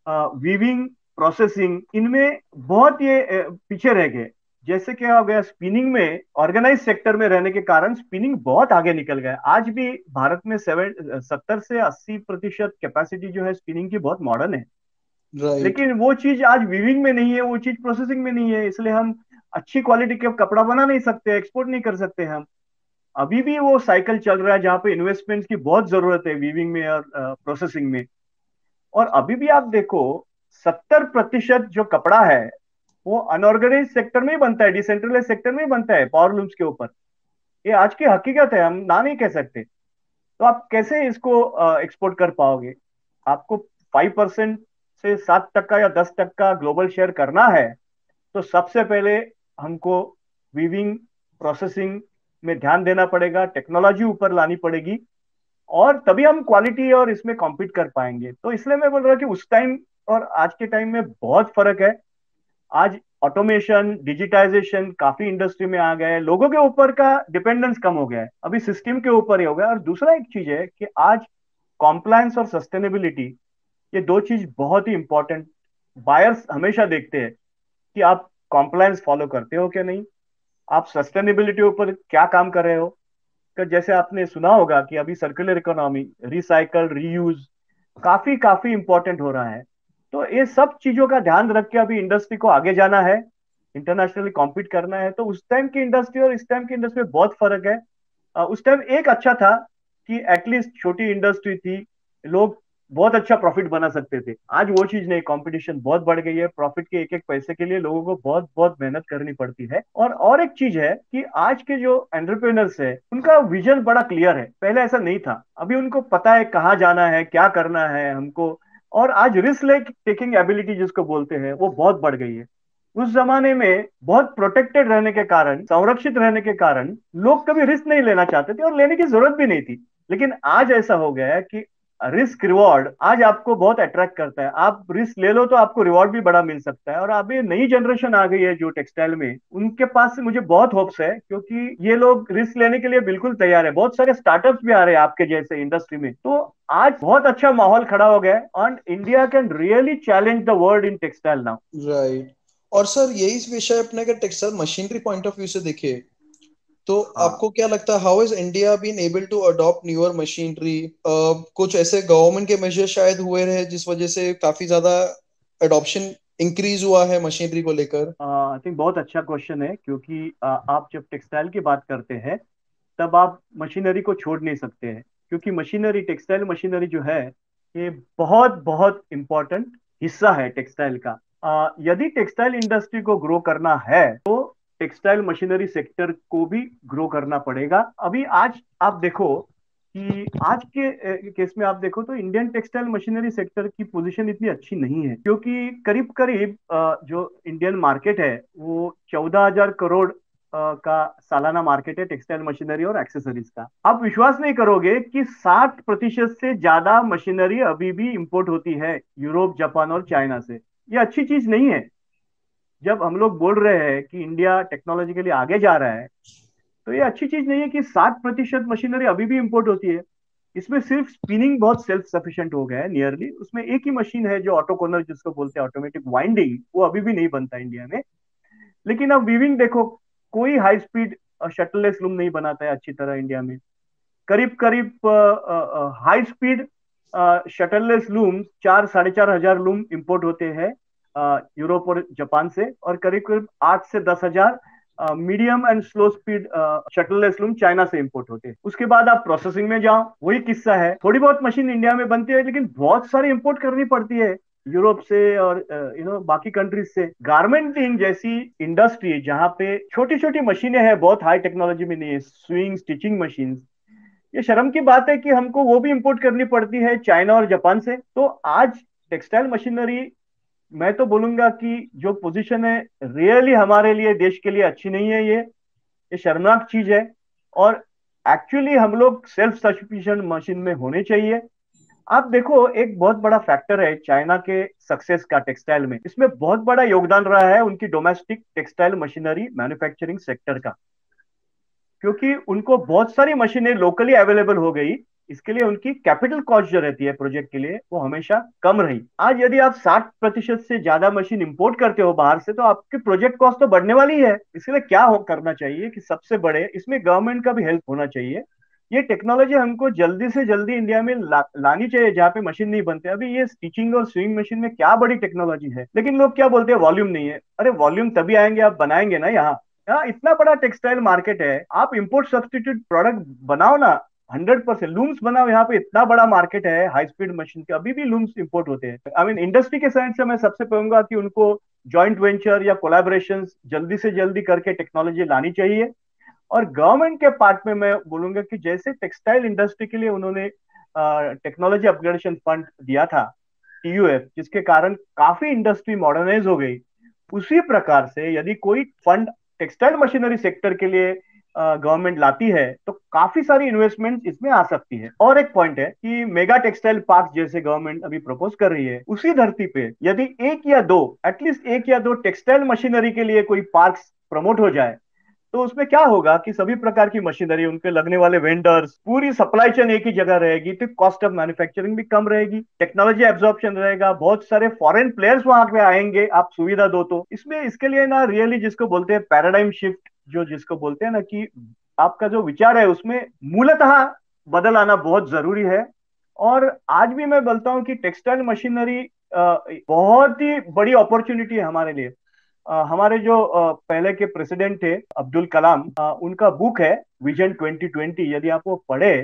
वीविंग, प्रोसेसिंग, इनमें बहुत ये पीछे रह गए। जैसे क्या हो गया, स्पिनिंग में ऑर्गेनाइज सेक्टर में रहने के कारण स्पिनिंग बहुत आगे निकल गया। आज भी भारत में 70 से 80% कैपेसिटी जो है स्पिनिंग की बहुत मॉडर्न है। राइट। लेकिन वो चीज आज वीविंग में नहीं है, वो चीज प्रोसेसिंग में नहीं है, इसलिए हम अच्छी क्वालिटी का कपड़ा बना नहीं सकते, एक्सपोर्ट नहीं कर सकते हम। अभी भी वो साइकिल चल रहा है जहाँ पे इन्वेस्टमेंट की बहुत जरूरत है वीविंग में और प्रोसेसिंग में। और अभी भी आप देखो, 70% जो कपड़ा है वो अनऑर्गेनाइज सेक्टर में ही बनता है, डिसेंट्रलाइज सेक्टर में ही बनता है, पावर लूम्स के ऊपर। ये आज की हकीकत है, हम ना नहीं कह सकते। तो आप कैसे इसको एक्सपोर्ट कर पाओगे? आपको 5% से 7% या 10% ग्लोबल शेयर करना है तो सबसे पहले हमको वीविंग, प्रोसेसिंग में ध्यान देना पड़ेगा, टेक्नोलॉजी ऊपर लानी पड़ेगी, और तभी हम क्वालिटी और इसमें कॉम्पीट कर पाएंगे। तो इसलिए मैं बोल रहा हूँ कि उस टाइम और आज के टाइम में बहुत फर्क है। आज ऑटोमेशन, डिजिटाइजेशन काफी इंडस्ट्री में आ गया है, लोगों के ऊपर का डिपेंडेंस कम हो गया है, अभी सिस्टम के ऊपर ही हो गया है। और दूसरा एक चीज है कि आज कॉम्प्लायंस और सस्टेनेबिलिटी, ये दो चीज बहुत ही इंपॉर्टेंट। बायर्स हमेशा देखते हैं कि आप कॉम्प्लायंस फॉलो करते हो क्या नहीं, आप सस्टेनेबिलिटी ऊपर क्या काम कर रहे हो। तो जैसे आपने सुना होगा कि अभी सर्कुलर इकोनॉमी, रिसाइकल, रीयूज काफी काफी इंपॉर्टेंट हो रहा है। तो ये सब चीजों का ध्यान रख के अभी इंडस्ट्री को आगे जाना है, इंटरनेशनली कॉम्पीट करना है। तो उस टाइम की इंडस्ट्री और इस टाइम की इंडस्ट्री में बहुत फर्क है। उस टाइम एक अच्छा था कि एटलीस्ट छोटी इंडस्ट्री थी, लोग बहुत अच्छा प्रॉफिट बना सकते थे। आज वो चीज नहीं, कंपटीशन बहुत बढ़ गई है, प्रॉफिट के एक एक पैसे के लिए लोगों को बहुत बहुत मेहनत करनी पड़ती है। और एक चीज है कि आज के जो एंटरप्रेन्योर्स है उनका विजन बड़ा क्लियर है, पहले ऐसा नहीं था। अभी उनको पता है कहाँ जाना है, क्या करना है हमको। और आज रिस्क टेकिंग एबिलिटी जिसको बोलते हैं वो बहुत बढ़ गई है। उस जमाने में बहुत प्रोटेक्टेड रहने के कारण, संरक्षित रहने के कारण लोग कभी रिस्क नहीं लेना चाहते थे और लेने की जरूरत भी नहीं थी। लेकिन आज ऐसा हो गया है कि रिस्क रिवॉर्ड आज आपको बहुत अट्रैक्ट करता है। आप रिस्क ले लो तो आपको रिवॉर्ड भी बड़ा मिल सकता है। और अभी नई जनरेशन आ गई है जो टेक्सटाइल में, उनके पास से मुझे बहुत होप्स है, क्योंकि ये लोग रिस्क लेने के लिए बिल्कुल तैयार है। बहुत सारे स्टार्टअप्स भी आ रहे हैं आपके जैसे इंडस्ट्री में। तो आज बहुत अच्छा माहौल खड़ा हो गया है and India can really challenge the world in textile now. Right. और सर यही विषय अपने अगर textile machinery point of view से देखें तो हाँ, आपको क्या लगता है, how is India been able to adopt newer machinery? कुछ ऐसे गवर्नमेंट के मेजर शायद हुए रहे जिस वजह से काफी ज्यादा अडॉप्शन इंक्रीज हुआ है मशीनरी को लेकर? आई थिंक बहुत अच्छा क्वेश्चन है, क्योंकि आप जब टेक्सटाइल की बात करते हैं तब आप मशीनरी को छोड़ नहीं सकते हैं। क्योंकि मशीनरी, टेक्सटाइल मशीनरी जो है, ये बहुत बहुत इम्पोर्टेंट हिस्सा है टेक्सटाइल का। यदि टेक्सटाइल इंडस्ट्री को ग्रो करना है तो टेक्सटाइल मशीनरी सेक्टर को भी ग्रो करना पड़ेगा। अभी आज आप देखो कि आज के केस में आप देखो तो इंडियन टेक्सटाइल मशीनरी सेक्टर की पोजीशन इतनी अच्छी नहीं है, क्योंकि करीब करीब जो इंडियन मार्केट है वो 14,000 करोड़ का सालाना मार्केट है टेक्सटाइल मशीनरी और एक्सेसरीज का। आप विश्वास नहीं करोगे कि 60% से ज्यादा मशीनरी अभी भी इंपोर्ट होती है यूरोप, जापान और चाइना से। ये अच्छी चीज नहीं है। जब हम लोग बोल रहे हैं कि इंडिया टेक्नोलॉजिकली आगे जा रहा है, तो ये अच्छी चीज नहीं है कि 60% मशीनरी अभी भी इंपोर्ट होती है। इसमें सिर्फ स्पिनिंग बहुत सेल्फ सफिशिएंट हो गया है नियरली। उसमें एक ही मशीन है जो ऑटो कॉर्नर जिसको बोलते हैं, ऑटोमेटिक वाइंडिंग, वो अभी भी नहीं बनता इंडिया में। लेकिन अब वीविंग देखो, कोई हाई स्पीड शटललेस लूम नहीं बनाता है अच्छी तरह इंडिया में। करीब करीब high speed shuttleless loom 4-4,500 loom import होते हैं यूरोप और जापान से, और करीब करीब 8 से 10,000 medium and slow speed shuttleless loom China से इंपोर्ट होते हैं। उसके बाद आप प्रोसेसिंग में जाओ, वही किस्सा है। थोड़ी बहुत मशीन इंडिया में बनती है, लेकिन बहुत सारी इंपोर्ट करनी पड़ती है यूरोप से और बाकी कंट्रीज से। गारमेंटिंग जैसी इंडस्ट्री जहां पे छोटी छोटी मशीनें हैं, बहुत हाई टेक्नोलॉजी में नहीं है, स्विंग स्टिचिंग मशीन, ये शर्म की बात है कि हमको वो भी इंपोर्ट करनी पड़ती है चाइना और जापान से। तो आज टेक्सटाइल मशीनरी, मैं तो बोलूंगा कि जो पोजीशन है रियली हमारे लिए, देश के लिए अच्छी नहीं है। ये शर्मनाक चीज है। और एक्चुअली हम लोग सेल्फ सफिशिएंट मशीन में होने चाहिए। आप देखो, एक बहुत बड़ा फैक्टर है चाइना के सक्सेस का टेक्सटाइल में, इसमें बहुत बड़ा योगदान रहा है उनकी domestic textile machinery manufacturing sector का, क्योंकि उनको बहुत सारी मशीनें लोकली अवेलेबल हो गई। इसके लिए उनकी कैपिटल कॉस्ट जो रहती है प्रोजेक्ट के लिए, वो हमेशा कम रही। आज यदि आप 60% से ज्यादा मशीन इंपोर्ट करते हो बाहर से, तो आपकी प्रोजेक्ट कॉस्ट तो बढ़ने वाली है। इसके लिए क्या करना चाहिए कि सबसे बड़े, इसमें गवर्नमेंट का भी हेल्प होना चाहिए। ये टेक्नोलॉजी हमको जल्दी से जल्दी इंडिया में लानी चाहिए जहाँ पे मशीन नहीं बनते। अभी ये स्टिचिंग और स्विंग मशीन में क्या बड़ी टेक्नोलॉजी है, लेकिन लोग क्या बोलते हैं, वॉल्यूम नहीं है। अरे वॉल्यूम तभी आएंगे आप बनाएंगे ना। यहाँ इतना बड़ा टेक्सटाइल मार्केट है, आप इंपोर्ट सब्सटीट्यूट प्रोडक्ट बनाओ ना, 100% लूम्स बनाओ। यहाँ पे इतना बड़ा मार्केट है हाई स्पीड मशीन के, अभी भी लूम्स इंपोर्ट होते हैं। आई मीन इंडस्ट्री के साइड से मैं सबसे कहूंगा कि उनको जॉइंट वेंचर या कोलैबोरेशन जल्दी से जल्दी करके टेक्नोलॉजी लानी चाहिए। और गवर्नमेंट के पार्ट में मैं बोलूंगा कि जैसे टेक्सटाइल इंडस्ट्री के लिए उन्होंने टेक्नोलॉजी अपग्रेडेशन फंड दिया था, TUF, जिसके कारण काफी इंडस्ट्री मॉडर्नाइज हो गई, उसी प्रकार से यदि कोई फंड टेक्सटाइल मशीनरी सेक्टर के लिए गवर्नमेंट लाती है तो काफी सारी इन्वेस्टमेंट इसमें आ सकती है। और एक पॉइंट है कि मेगा टेक्सटाइल पार्क जैसे गवर्नमेंट अभी प्रपोज कर रही है, उसी धरती पे यदि एटलीस्ट एक या दो टेक्सटाइल मशीनरी के लिए कोई पार्क प्रमोट हो जाए, तो उसमें क्या होगा कि सभी प्रकार की मशीनरी, उनके लगने वाले वेंडर्स, पूरी सप्लाई चेन एक ही जगह रहेगी, तो कॉस्ट ऑफ मैन्युफैक्चरिंग भी कम रहेगी, टेक्नोलॉजी एब्जॉर्प्शन रहेगा, बहुत सारे फॉरेन प्लेयर्स वहां पे आएंगे, आप सुविधा दो तो। इसमें इसके लिए ना रियली जिसको बोलते हैं पैराडाइम शिफ्ट, जो जिसको बोलते हैं ना कि आपका जो विचार है उसमें मूलतः बदल आना बहुत जरूरी है। और आज भी मैं बोलता हूँ कि टेक्सटाइल मशीनरी बहुत ही बड़ी अपॉर्चुनिटी है हमारे लिए। हमारे जो पहले के प्रेसिडेंट थे अब्दुल कलाम, उनका बुक है विजन 2020, यदि आप वो पढ़े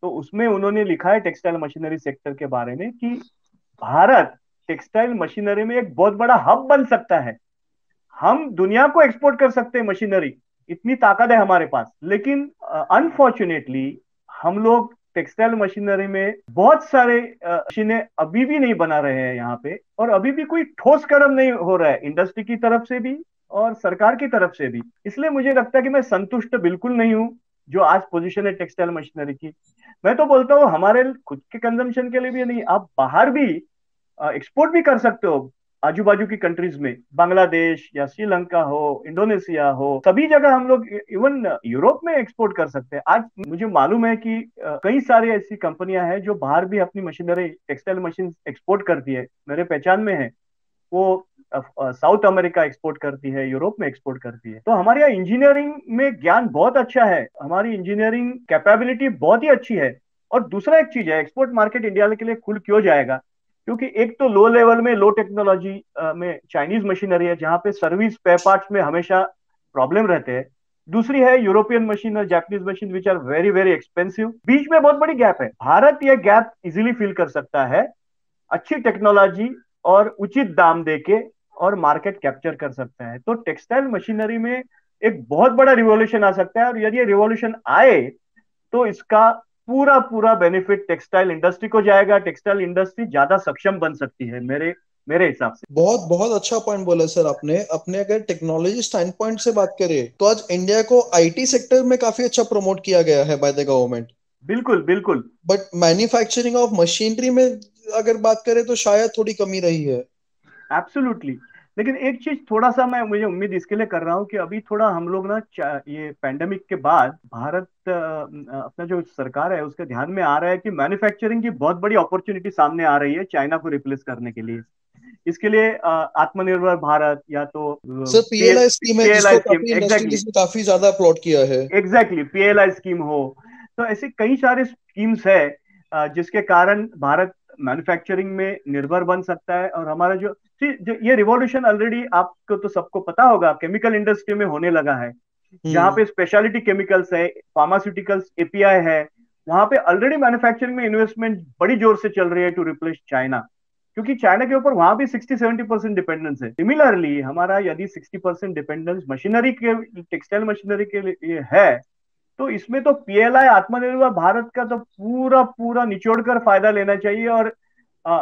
तो उसमें उन्होंने लिखा है टेक्सटाइल मशीनरी सेक्टर के बारे में कि भारत टेक्सटाइल मशीनरी में एक बहुत बड़ा हब बन सकता है। हम दुनिया को एक्सपोर्ट कर सकते हैं मशीनरी, इतनी ताकत है हमारे पास। लेकिन अनफॉर्चुनेटली हम लोग टेक्सटाइल मशीनरी में बहुत सारे मशीनें अभी भी नहीं बना रहे हैं यहाँ पे, और अभी भी कोई ठोस कदम नहीं हो रहा है इंडस्ट्री की तरफ से भी और सरकार की तरफ से भी। इसलिए मुझे लगता है कि मैं संतुष्ट बिल्कुल नहीं हूँ जो आज पोजीशन है टेक्सटाइल मशीनरी की। मैं तो बोलता हूँ हमारे खुद के कंजम्पशन के लिए भी नहीं, आप बाहर भी एक्सपोर्ट भी कर सकते हो। आजू बाजू की कंट्रीज में, बांग्लादेश या श्रीलंका हो, इंडोनेशिया हो, सभी जगह हम लोग इवन यूरोप में एक्सपोर्ट कर सकते हैं। आज मुझे मालूम है कि कई सारी ऐसी कंपनियां हैं जो बाहर भी अपनी मशीनरी, टेक्सटाइल मशीन एक्सपोर्ट करती है, मेरे पहचान में है। वो साउथ अमेरिका एक्सपोर्ट करती है, यूरोप में एक्सपोर्ट करती है। तो हमारे यहाँ इंजीनियरिंग में ज्ञान बहुत अच्छा है, हमारी इंजीनियरिंग कैपेबिलिटी बहुत ही अच्छी है। और दूसरा एक चीज है, एक्सपोर्ट मार्केट इंडिया के लिए खुल क्यों जाएगा, क्योंकि एक तो लो लेवल में, लो टेक्नोलॉजी में चाइनीज मशीनरी है, जहां पे सर्विस स्पेयर पार्ट्स में हमेशा प्रॉब्लम रहते हैं। दूसरी है यूरोपियन मशीन और Japanese machine which are very very expensive. बीच में बहुत बड़ी गैप है। भारत यह गैप इजीली फिल कर सकता है अच्छी टेक्नोलॉजी और उचित दाम देके, और मार्केट कैप्चर कर सकता है। तो टेक्सटाइल मशीनरी में एक बहुत बड़ा रिवॉल्यूशन आ सकता है, और यदि ये रिवॉल्यूशन आए तो इसका पूरा पूरा बेनिफिट टेक्सटाइल इंडस्ट्री को जाएगा। टेक्सटाइल इंडस्ट्री ज्यादा सक्षम बन सकती है मेरे मेरे हिसाब से। बहुत बहुत अच्छा पॉइंट बोला सर आपने। अपने अगर टेक्नोलॉजी स्टैंड पॉइंट से बात करें तो आज इंडिया को आईटी सेक्टर में काफी अच्छा प्रमोट किया गया है बाय द गवर्नमेंट। बिल्कुल बिल्कुल। बट मैन्युफैक्चरिंग ऑफ मशीनरी में अगर बात करें तो शायद थोड़ी कमी रही है। एब्सोल्युटली। लेकिन एक चीज थोड़ा सा मैं मुझे उम्मीद इसके लिए कर रहा हूँ कि अभी थोड़ा हम लोग ना ये पैंडेमिक के बाद भारत अपना जो सरकार है उसके ध्यान में आ रहा है कि मैन्युफैक्चरिंग की बहुत बड़ी अपॉर्चुनिटी सामने आ रही है चाइना को रिप्लेस करने के लिए। इसके लिए आत्मनिर्भर भारत या तो सर पीएलआई स्कीम है पीएलआई जिसको स्कीम, काफी एग्जैक्टली इंडस्ट्रीज ने काफी ज्यादा अपलोड किया है। एग्जैक्टली पीएलआई स्कीम हो। तो ऐसे कई सारे स्कीम्स है जिसके कारण भारत मैन्युफैक्चरिंग में निर्भर बन सकता है। और हमारा जो ये रिवॉल्यूशन ऑलरेडी आपको तो सबको पता होगा केमिकल इंडस्ट्री में होने लगा है, जहाँ पे स्पेशलिटी केमिकल्स है, फार्मास्यूटिकल्स एपीआई है, वहां पे ऑलरेडी मैन्युफैक्चरिंग में इन्वेस्टमेंट बड़ी जोर से चल रही है टू रिप्लेस चाइना, क्योंकि चाइना के ऊपर वहां भी 60-70% डिपेंडेंस है। सिमिलरली हमारा यदि 60% डिपेंडेंस मशीनरी के, टेक्सटाइल मशीनरी के लिए है, तो इसमें तो पीएलआई आत्मनिर्भर भारत का तो पूरा पूरा निचोड़ कर फायदा लेना चाहिए। और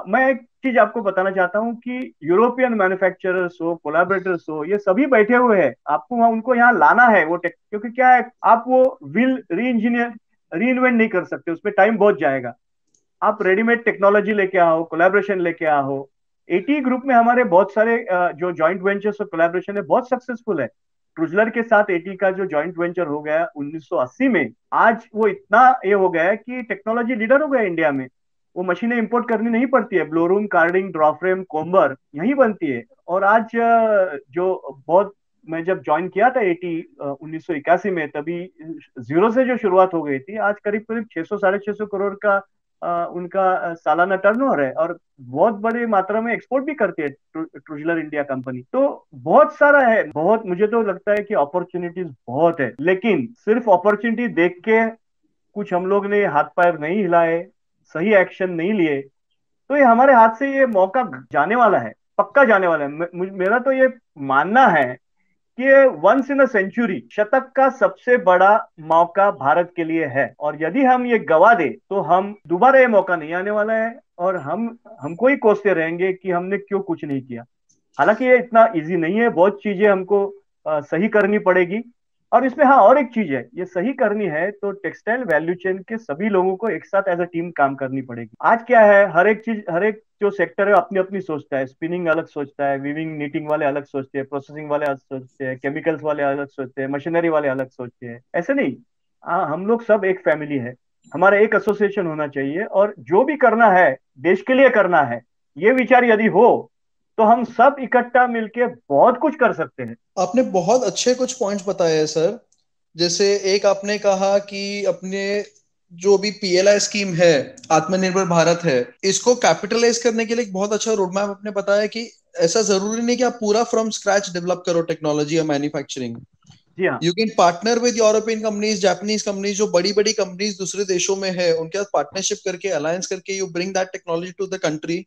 मैं एक चीज आपको बताना चाहता हूँ कि यूरोपियन मैन्युफैक्चरर्स हो, कोलैबोरेटर्स हो, ये सभी बैठे हुए हैं। आपको वहां उनको यहाँ लाना है वो क्योंकि क्या है, आप वो व्हील री इंजीनियर री इन्वेंट नहीं कर सकते, उसमें टाइम बहुत जाएगा। आप रेडीमेड टेक्नोलॉजी लेके आओ, कोलैबोरेशन लेके आओ। एटी ग्रुप में हमारे बहुत सारे जो जॉइंट वेंचर्स और कोलैबोरेशन है बहुत सक्सेसफुल है। ट्रुजलर के साथ एटी का जो जॉइंट वेंचर हो गया 1980 में, आज वो इतना ये हो गया है कि टेक्नोलॉजी लीडर हो गया इंडिया में। वो मशीनें इंपोर्ट करनी नहीं पड़ती है, ब्लोरूम, कार्डिंग, ड्रॉफ्रेम, कोम्बर यहीं बनती है। और आज जो बहुत, मैं जब ज्वाइन किया था एटी 1981 में, तभी जीरो से जो शुरुआत हो गई थी, आज करीब करीब 600-650 करोड़ का उनका सालाना टर्नओवर है, और बहुत बड़ी मात्रा में एक्सपोर्ट भी करती है ट्रुजलर इंडिया कंपनी। तो बहुत सारा है, बहुत, मुझे तो लगता है कि अपॉर्चुनिटीज बहुत है, लेकिन सिर्फ अपॉर्चुनिटी देख के कुछ हम लोग ने हाथ पैर नहीं हिलाए, सही एक्शन नहीं लिए, तो ये हमारे हाथ से ये मौका जाने वाला है, पक्का जाने वाला है। मेरा तो ये मानना है कि वंस इन अ सेंचुरी, शतक का सबसे बड़ा मौका भारत के लिए है, और यदि हम ये गवा दे तो हम दोबारा ये मौका नहीं आने वाला है, और हमको ही कोसते रहेंगे कि हमने क्यों कुछ नहीं किया। हालांकि ये इतना इजी नहीं है, बहुत चीजें हमको सही करनी पड़ेगी। और इसमें हाँ और एक चीज है, ये सही करनी है तो टेक्सटाइल वैल्यू चेन के सभी लोगों को एक साथ एज अ टीम काम करनी पड़ेगी। आज क्या है, हर एक चीज, हर एक जो सेक्टर है अपनी अपनी सोचता है। स्पिनिंग अलग सोचता है, वीविंग नीटिंग वाले अलग सोचते हैं, प्रोसेसिंग वाले अलग सोचते हैं, केमिकल्स वाले अलग सोचते हैं, मशीनरी वाले अलग सोचते हैं। ऐसे नहीं, हम लोग सब एक फैमिली है, हमारा एक एसोसिएशन होना चाहिए, और जो भी करना है देश के लिए करना है, ये विचार यदि हो तो हम सब इकट्ठा मिलके बहुत कुछ कर सकते हैं। आपने बहुत अच्छे कुछ पॉइंट्स बताए हैं सर। जैसे एक आपने कहा कि अपने जो भी पीएलआई स्कीम है, आत्मनिर्भर भारत है, इसको कैपिटलाइज करने के लिए एक बहुत अच्छा रोड मैप आपने बताया कि ऐसा जरूरी नहीं कि आप पूरा फ्रॉम स्क्रैच डेवलप करो टेक्नोलॉजी या मैन्युफैक्चरिंग। जी हाँ, you can partner with European companies, Japanese companies, जो बड़ी बड़ी कंपनीज दूसरे देशों में है, उनके साथ पार्टनरशिप करके, अलायंस करके, you bring that technology to the country,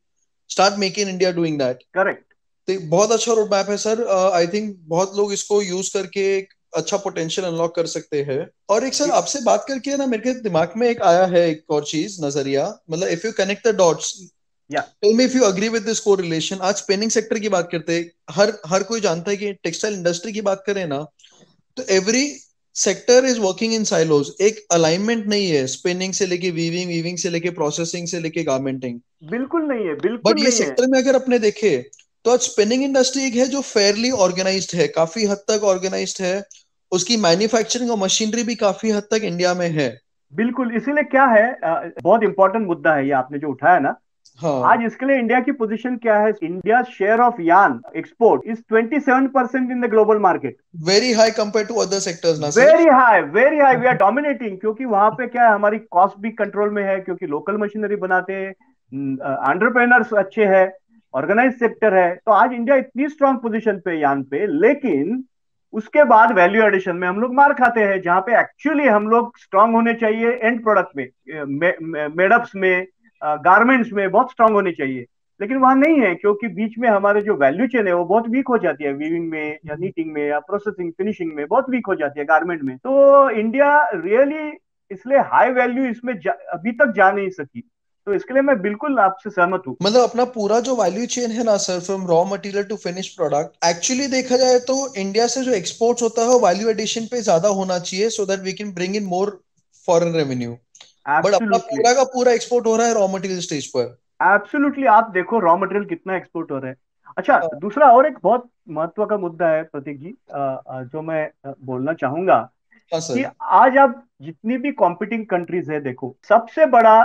start making India doing that. Correct. तो बहुत अच्छा रोड मैप है सर। आई थिंक बहुत लोग इसको यूज करके एक अच्छा पोटेंशियल अनलॉक कर सकते हैं। और एक सर आपसे बात करके ना मेरे दिमाग में एक आया है एक और चीज, नजरिया, मतलब if you connect the dots, tell me if you agree with this correlation. आज स्पिनिंग सेक्टर की बात करते हैं, हर कोई जानता है कि टेक्सटाइल इंडस्ट्री की बात करें ना तो every sector is working in silos, एक अलाइनमेंट नहीं है स्पिनिंग से लेके वीविंग, वीविंग से लेके प्रोसेसिंग से लेके गारमेंटिंग, बिल्कुल नहीं है, बिल्कुल बट ये नहीं है। सेक्टर में अगर अपने देखे तो आज स्पिनिंग इंडस्ट्री एक है जो फेयरली ऑर्गेनाइज्ड है, काफी हद तक ऑर्गेनाइज्ड है, उसकी मैन्युफैक्चरिंग और मशीनरी भी काफी हद तक इंडिया में है। बिल्कुल, इसीलिए क्या है, बहुत इंपॉर्टेंट मुद्दा है ये आपने जो उठाया ना। हाँ, आज इसके लिए इंडिया की पोजीशन क्या है, India share of yarn export is 27% in the global market. Very high compare to other sectors ना sir. Very high, very high, we are dominating, क्योंकि वहां पे क्या है, हमारी कॉस्ट भी कंट्रोल में है, क्योंकि लोकल मशीनरी बनाते हैं, एंटरप्रेनर्स अच्छे हैं, ऑर्गेनाइज सेक्टर है। तो आज इंडिया इतनी स्ट्रांग पोजीशन पे यान पे, लेकिन उसके बाद वैल्यू एडिशन में हम लोग मार खाते हैं, जहां पे एक्चुअली हम लोग स्ट्रांग होने चाहिए एंड प्रोडक्ट में, मेडअप्स में, गारमेंट्स में बहुत स्ट्रांग होने चाहिए। लेकिन वहां नहीं है, क्योंकि बीच में हमारे जो वैल्यू चेन है वो बहुत वीक हो जाती है, वीविंग में या नीटिंग में या प्रोसेसिंग फिनिशिंग में बहुत वीक हो जाती है, गारमेंट में। तो इंडिया रियली इसलिए हाई वैल्यू इसमें अभी तक जा नहीं सकी। तो इसके लिए मैं बिल्कुल आपसे सहमत हूँ। मतलब अपना पूरा जो वैल्यू चेन है ना sir, from raw material to finish product, actually देखा जाए तो इंडिया से जो एक्सपोर्ट्स होता है वो वैल्यू एडिशन पे ज्यादा होना चाहिए, so that we can bring in more foreign revenue. But अपना एब्सोल्युटली, पूरा का पूरा एक्सपोर्ट हो रहा है रॉ मटेरियल स्टेज पर। एब्सोल्युटली। आप देखो रॉ मटेरियल कितना एक्सपोर्ट हो रहा है। अच्छा, हाँ। दूसरा और एक बहुत महत्व का मुद्दा है प्रतीक जी, जो मैं बोलना चाहूंगा हाँ कि सर। आज आप जितनी भी कॉम्पिटिंग कंट्रीज है, देखो सबसे बड़ा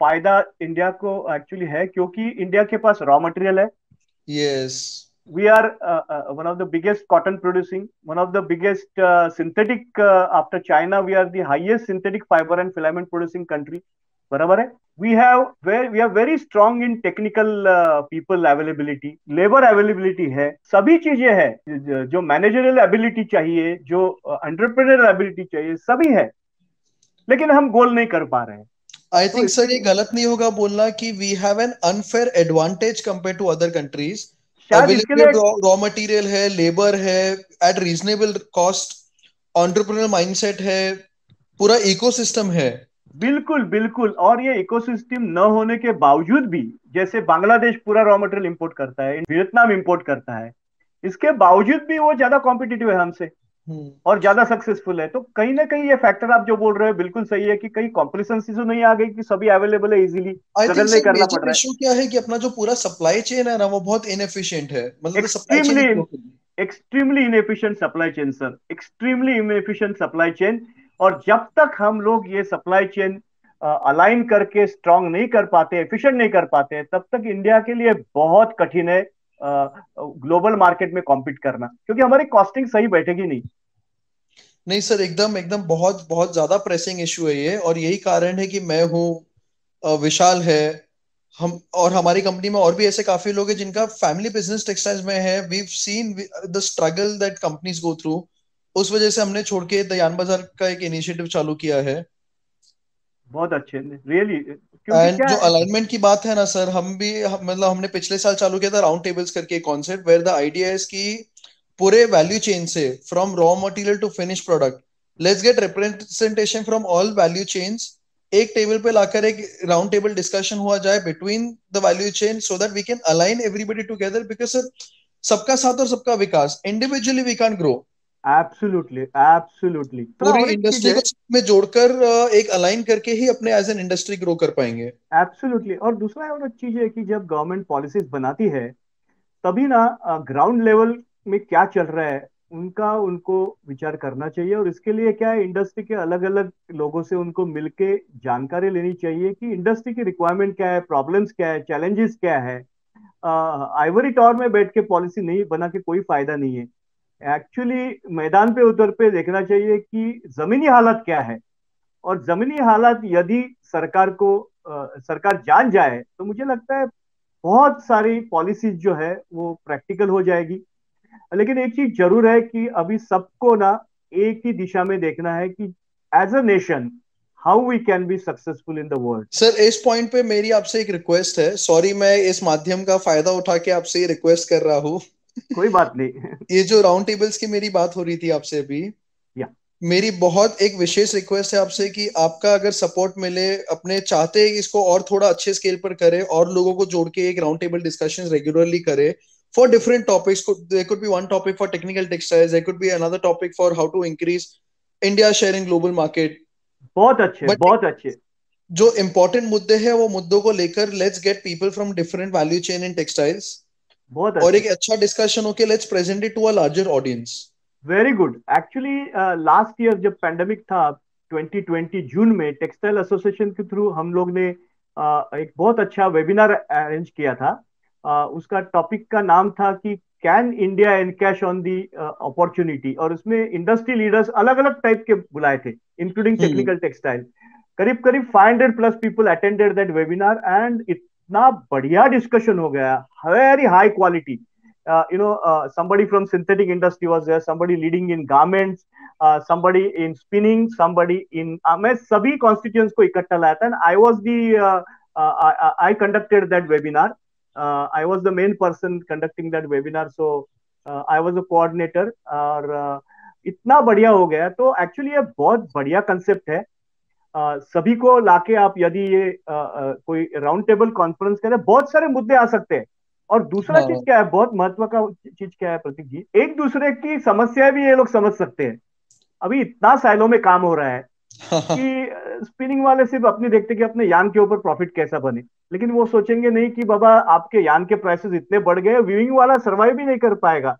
फायदा इंडिया को एक्चुअली है, क्योंकि इंडिया के पास रॉ मटेरियल है। Yes. We are one of the biggest cotton producing, one of the biggest synthetic, after China, we are the highest synthetic fiber and filament producing country. बराबर है। We are very strong in technical people availability, labor availability है, सभी चीजें है, जो managerial ability चाहिए, जो entrepreneur ability चाहिए, सभी है। लेकिन हम गोल नहीं कर पा रहे हैं। आई तो थिंक इसके सर ये लिए गलत नहीं होगा बोलना कि we have an unfair advantage compare to other countries. शायद इसके अवेलेबिलिटी लिए ऑफ रॉ मटेरियल है, लेबर है at reasonable cost, entrepreneur mindset है, पूरा इकोसिस्टम है। बिल्कुल बिल्कुल। और ये इकोसिस्टम न होने के बावजूद भी, जैसे बांग्लादेश पूरा रॉ मटेरियल इंपोर्ट करता है, वियतनाम इंपोर्ट करता है, इसके बावजूद भी वो ज्यादा कॉम्पिटिटिव है हमसे हम्म। और ज्यादा सक्सेसफुल है। तो कहीं ना कहीं ये फैक्टर आप जो बोल रहे हो बिल्कुल सही है कि कहीं कॉम्पिटिशन तो नहीं आ गई कि सभी अवेलेबल है, इजीली आई थिंक स्ट्रगल नहीं सर करना पड़ मेजर रहा इशू क्या है कि अपना जो पूरा सप्लाई चेन है ना वो बहुत इनएफिशिएंट है, है। मतलब supply chain extremely is broken. Extremely inefficient supply chain sir, extremely inefficient supply chain. और जब तक हम लोग ये सप्लाई चेन अलाइन करके स्ट्रांग नहीं कर पाते, एफिशिएंट नहीं कर पाते, तब तक इंडिया के लिए बहुत कठिन है ग्लोबल मार्केट में कॉम्पीट करना, क्योंकि हमारी कॉस्टिंग सही बैठेगी नहीं। नहीं सर, एकदम एकदम बहुत बहुत ज्यादा प्रेसिंग इशू है ये, और यही कारण है कि मैं हूँ, विशाल है, हम और हमारी कंपनी में और भी ऐसे काफी लोग हैं जिनका फैमिली बिजनेस टेक्सटाइल्स में है। We seen the struggle that companies go through. उस वजह से हमने छोड़ के दयान बाजार का एक इनिशिएटिव चालू किया है। बहुत अच्छे, रियली, क्योंकि एंड क्या जो है। अलाइनमेंट की बात है ना सर, मतलब हमने पिछले साल चालू किया था राउंड टेबल्स करके concept, where the idea is कि पूरे वैल्यू चेन से, from raw material to finish product, let's get representation from all value chains. एक टेबल पे लाकर एक राउंड टेबल डिस्कशन हुआ जाए between the value chain, so that we can align everybody together, because sir सबका साथ और सबका विकास, individually we can grow. Absolutely absolutely. तो पूरी और एक चीज इंडस्ट्री है। को में जोड़कर एक अलाइन करके ही अपने एज एन इंडस्ट्री ग्रो कर पाएंगे। एब्सोल्युटली। और दूसरा और एक चीज है कि जब गवर्नमेंट पॉलिसीज बनाती है, तभी ना ग्राउंड लेवल में क्या चल रहा है उनका उनको विचार करना चाहिए। और इसके लिए क्या है, इंडस्ट्री के अलग अलग लोगों से उनको मिलके जानकारी लेनी चाहिए कि इंडस्ट्री की रिक्वायरमेंट क्या है, प्रॉब्लम्स क्या है, चैलेंजेस क्या है। आइवरी टॉवर में बैठ के पॉलिसी नहीं बना के कोई फायदा नहीं है। एक्चुअली मैदान पे उतर पे देखना चाहिए कि जमीनी हालत क्या है। और जमीनी हालत यदि सरकार को सरकार जान जाए, तो मुझे लगता है बहुत सारी पॉलिसीज जो है वो प्रैक्टिकल हो जाएगी। लेकिन एक चीज जरूर है कि अभी सबको ना एक ही दिशा में देखना है कि as a nation how we can be successful in the world. Sir इस पॉइंट पे मेरी आपसे एक रिक्वेस्ट है, सॉरी मैं इस माध्यम का फायदा उठा के आपसे ये रिक्वेस्ट कर रहा हूँ। कोई बात नहीं। ये जो राउंड टेबल्स की मेरी बात हो रही थी आपसे अभी, या मेरी बहुत एक विशेष रिक्वेस्ट है आपसे कि आपका अगर सपोर्ट मिले, अपने चाहते इसको और थोड़ा अच्छे स्केल पर करे और लोगों को जोड़ के एक राउंड टेबल डिस्कशन रेगुलरली करे for different topics. There could be one topic for technical textiles, there could be another topic for how to increase India share in global market. बहुत अच्छे, बट बहुत अच्छे। जो इंपॉर्टेंट मुद्दे हैं वो मुद्दों को लेकर let's get people from different value chain in textiles, बहुत और अच्छे। एक अच्छा डिस्कशन होके let's present it to a larger audience. Very good. Actually last year जब पैंडेमिक था 2020 जून में, टेक्सटाइल एसोसिएशन के थ्रू हम लोग ने एक बहुत अच्छा वेबिनार अरेंज किया था। उसका टॉपिक का नाम था कि can India encash on the opportunity. और उसमें इंडस्ट्री लीडर्स अलग अलग टाइप के बुलाए थे, इंक्लूडिंग हम्म। Technical textile. करीब करीब 500 plus people attended that webinar, and इतना बढ़िया डिस्कशन हो गया, very high quality. somebody from synthetic industry was there, somebody leading in garments, somebody in spinning, somebody in मैं सभी constituents को इकट्ठा लाया था, and I was I conducted that webinar. I was the main person conducting that webinar, so I was a coordinator. और इतना बढ़िया हो गया, तो एक्चुअली ये बहुत बढ़िया कंसेप्ट है. सभी को लाके आप यदि ये कोई राउंड टेबल कॉन्फ्रेंस करें, बहुत सारे मुद्दे आ सकते हैं. और दूसरा चीज क्या है, बहुत महत्व का चीज क्या है प्रतीक जी, एक दूसरे की समस्याएं भी ये लोग समझ सकते हैं. अभी इतना साइलो में काम हो रहा है कि स्पिनिंग वाले सिर्फ अपनी देखते कि अपने यान के ऊपर प्रॉफिट कैसा बने, लेकिन वो सोचेंगे नहीं कि बाबा आपके यान के प्राइसेस इतने बढ़ गए, वीविंग वाला सर्वाइव भी नहीं कर पाएगा,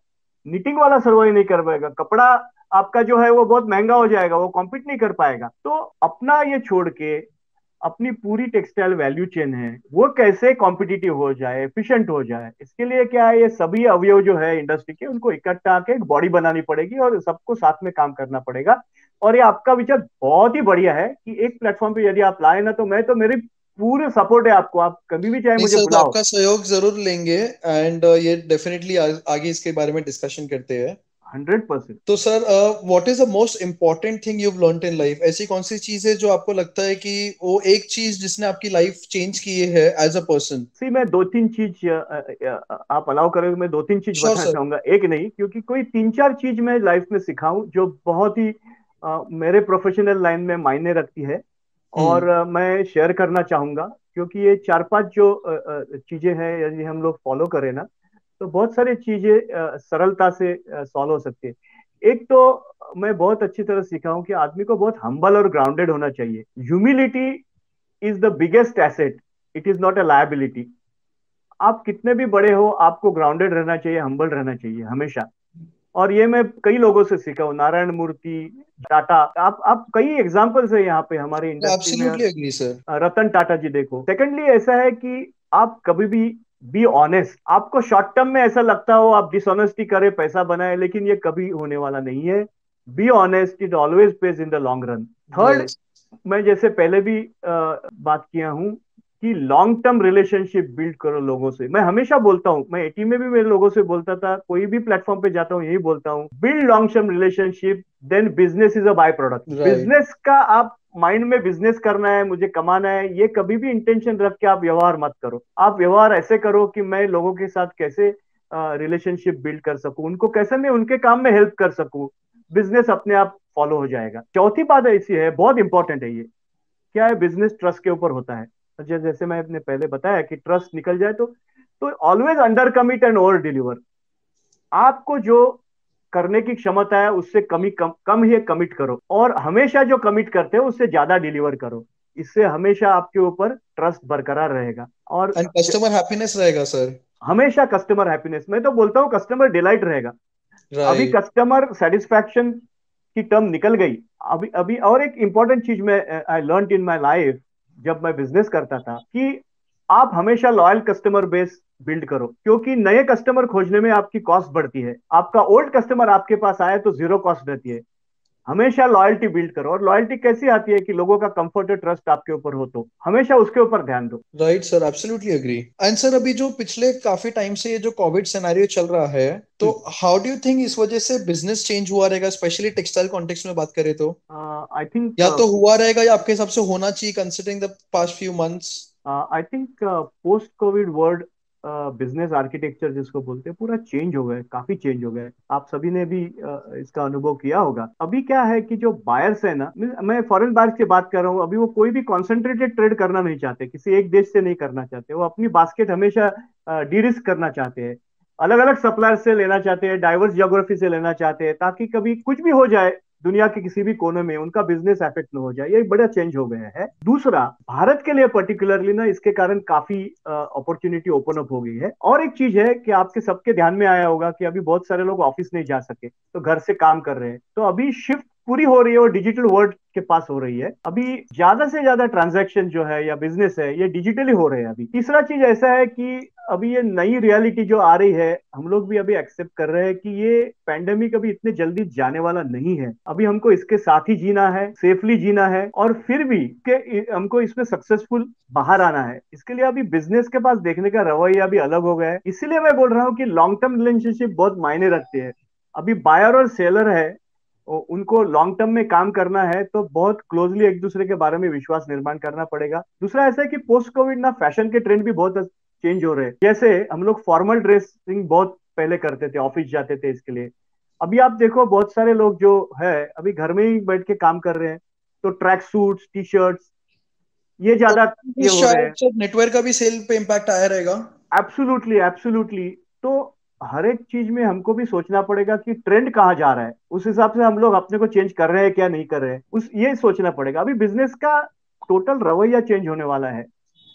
निटिंग वाला सर्वाइव नहीं कर पाएगा, कपड़ा आपका जो है वो बहुत महंगा हो जाएगा, वो कॉम्पीट नहीं कर पाएगा. तो अपना ये छोड़ के अपनी पूरी टेक्सटाइल वैल्यू चेन है वो कैसे कॉम्पिटिटिव हो जाए, एफिशिएंट हो जाए, इसके लिए क्या है, ये सभी अवयव जो है इंडस्ट्री के उनको इकट्ठा के एक बॉडी बनानी पड़ेगी और सबको साथ में काम करना पड़ेगा. और ये आपका विचार बहुत ही बढ़िया है कि एक प्लेटफॉर्म पे यदि आप लाए ना, तो मैं तो मेरी पूरे सपोर्ट है आपको, आप कभी भी चाहे मुझे बुलाओ. आपका सहयोग जरूर लेंगे एंड ये डेफिनेटली आगे इसके बारे में डिस्कशन करते हैं 100%. तो sir what is the most important thing you have learned in life? ऐसी कौन सी चीज है जो आपको लगता है कि वो एक चीज जिसने आपकी लाइफ चेंज की है एज अ पर्सन? सी मैं 2-3 चीज आप अलाउ करेंगे, मैं 2-3 चीज बताना चाहूंगा, एक नहीं, क्योंकि कोई 3-4 चीज मैं लाइफ में सिखाऊं जो बहुत ही मेरे प्रोफेशनल लाइन में मायने रखती है और मैं शेयर करना चाहूंगा, क्योंकि ये 4-5 जो चीजें हैं यदि हम लोग फॉलो करें ना, तो बहुत सारी चीजें सरलता से सॉल्व हो सकती है. एक तो मैं बहुत अच्छी तरह सीखा हूं कि आदमी को बहुत हम्बल और ग्राउंडेड होना चाहिए. Humility is the biggest asset, it is not a liability. आप कितने भी बड़े हो, आपको ग्राउंडेड रहना चाहिए, हम्बल रहना चाहिए हमेशा. और ये मैं कई लोगों से सीखा हूँ, नारायण मूर्ति, टाटा, आप कई एग्जांपल्स है यहाँ पे हमारे इंडस्ट्री में. रतन टाटा जी देखो. सेकेंडली ऐसा है कि आप कभी भी बी ऑनेस्ट. आपको शॉर्ट टर्म में ऐसा लगता हो आप डिसऑनेस्टी करे पैसा बनाए, लेकिन ये कभी होने वाला नहीं है. Be honest, it always page in the long run. Third, मैं जैसे पहले भी बात किया हूँ कि लॉन्ग टर्म रिलेशनशिप बिल्ड करो लोगों से. मैं हमेशा बोलता हूँ, मैं एटी में भी मेरे लोगों से बोलता था, कोई भी प्लेटफॉर्म पे जाता हूँ यही बोलता हूँ, build long term relationship, then business is a by-product. Business का आप माइंड में बिजनेस करना है, मुझे कमाना है, ये कभी भी इंटेंशन रख के आप व्यवहार मत करो. आप व्यवहार ऐसे करो कि मैं लोगों के साथ कैसे रिलेशनशिप बिल्ड कर सकूं, उनको कैसे मैं उनके काम में हेल्प कर सकूं, बिजनेस अपने आप फॉलो हो जाएगा. चौथी बात ऐसी है, बहुत इंपॉर्टेंट है, ये क्या है, बिजनेस ट्रस्ट के ऊपर होता है. जैसे मैंने पहले बताया कि ट्रस्ट निकल जाए तो always under commit and over deliver. आपको जो करने की क्षमता है उससे कम ही कमिट करो, और हमेशा जो कमिट करते हो उससे ज्यादा डिलीवर करो. इससे हमेशा आपके ऊपर ट्रस्ट बरकरार रहेगा और कस्टमर हैप्पीनेस रहेगा सर. हमेशा कस्टमर हैप्पीनेस, मैं तो बोलता हूँ कस्टमर डिलाइट रहेगा. अभी कस्टमर सेटिस्फैक्शन की टर्म निकल गई. अभी अभी और एक इंपॉर्टेंट चीज मैं I learn in my life जब मैं बिजनेस करता था, कि आप हमेशा लॉयल कस्टमर बेस बिल्ड करो, क्योंकि नए कस्टमर खोजने में आपकी कॉस्ट बढ़ती है. आपका ओल्ड कस्टमर आपके पास आए तो जीरो कॉस्ट रहती है. हमेशा लॉयल्टी बिल्ड करो, और लॉयल्टी कैसी आती है कि लोगों का कंफर्ट और ट्रस्ट आपके ऊपर हो, तो हमेशा उसके ऊपर ध्यान दो. Right sir, absolutely agree. And sir अभी जो पिछले काफी टाइम से ये जो कोविड सिनेरियो चल रहा है, तो हाउ डू यू थिंक इस वजह से बिजनेस चेंज हुआ रहेगा, स्पेशली टेक्सटाइल कॉन्टेक्स्ट में बात करें तो? आई थिंक या तो हुआ रहेगा या आपके हिसाब से होना चाहिए considering the past few months? I think post Covid world business architecture जिसको बोलते हैं पूरा चेंज हो गया, काफी चेंज हो गया. आप सभी ने भी इसका अनुभव किया होगा. अभी क्या है कि जो बायर्स है ना, मैं फॉरेन बायर्स की बात कर रहा हूँ, अभी वो कोई भी कॉन्सेंट्रेटेड ट्रेड करना नहीं चाहते, किसी एक देश से नहीं करना चाहते. वो अपनी बास्केट हमेशा डी रिस्क करना चाहते हैं, अलग अलग सप्लायर से लेना चाहते हैं, डाइवर्स जियोग्राफी से लेना चाहते हैं, ताकि कभी कुछ भी हो जाए दुनिया के किसी भी कोने में उनका बिजनेस एफेक्ट न हो जाए. ये एक बड़ा चेंज हो गया है. दूसरा, भारत के लिए पर्टिकुलरली ना इसके कारण काफी अपॉर्चुनिटी ओपन अप हो गई है. और एक चीज है कि आपके सबके ध्यान में आया होगा कि अभी बहुत सारे लोग ऑफिस नहीं जा सके, तो घर से काम कर रहे हैं. तो अभी शिफ्ट पूरी हो रही है और डिजिटल वर्ल्ड के पास हो रही है। अभी ज्यादा से ज्यादा ट्रांजैक्शन जो है या बिजनेस है ये डिजिटली हो रहे हैं। अभी तीसरा चीज ऐसा है कि अभी ये नई रियलिटी जो आ रही है, हम लोग भी अभी एक्सेप्ट कर रहे हैं कि ये पैंडेमिक अभी इतने जल्दी जाने वाला नहीं है। अभी हमको इसके साथ ही जीना है, सेफली जीना है, और फिर भी के हमको इसमें सक्सेसफुल बाहर आना है। इसके लिए अभी बिजनेस के पास देखने का रवैया भी अलग हो गया है। इसीलिए मैं बोल रहा हूँ कि लॉन्ग टर्म रिलेशनशिप बहुत मायने रखते हैं। अभी बायर और सेलर है, उनको लॉन्ग टर्म में काम करना है तो बहुत क्लोजली एक दूसरे के बारे में विश्वास निर्माण करना पड़ेगा। दूसरा ऐसा है कि पोस्ट कोविड ना फैशन के ट्रेंड भी बहुत चेंज हो रहे हैं। जैसे हम लोग फॉर्मल ड्रेसिंग बहुत पहले करते थे, ऑफिस जाते थे इसके लिए। अभी आप देखो बहुत सारे लोग जो है अभी घर में ही बैठ के काम कर रहे हैं, तो ट्रैक सूट्स, टी शर्ट्स, ये ज्यादा ये हो रहे हैं। शायद नेटवर्क का भी सेल पे इम्पैक्ट आया रहेगा। Absolutely absolutely. तो हर एक चीज में हमको भी सोचना पड़ेगा कि ट्रेंड कहाँ जा रहा है, उस हिसाब से हम लोग अपने को चेंज कर रहे हैं क्या नहीं कर रहे हैं, उस ये सोचना पड़ेगा। अभी बिजनेस का टोटल रवैया चेंज होने वाला है।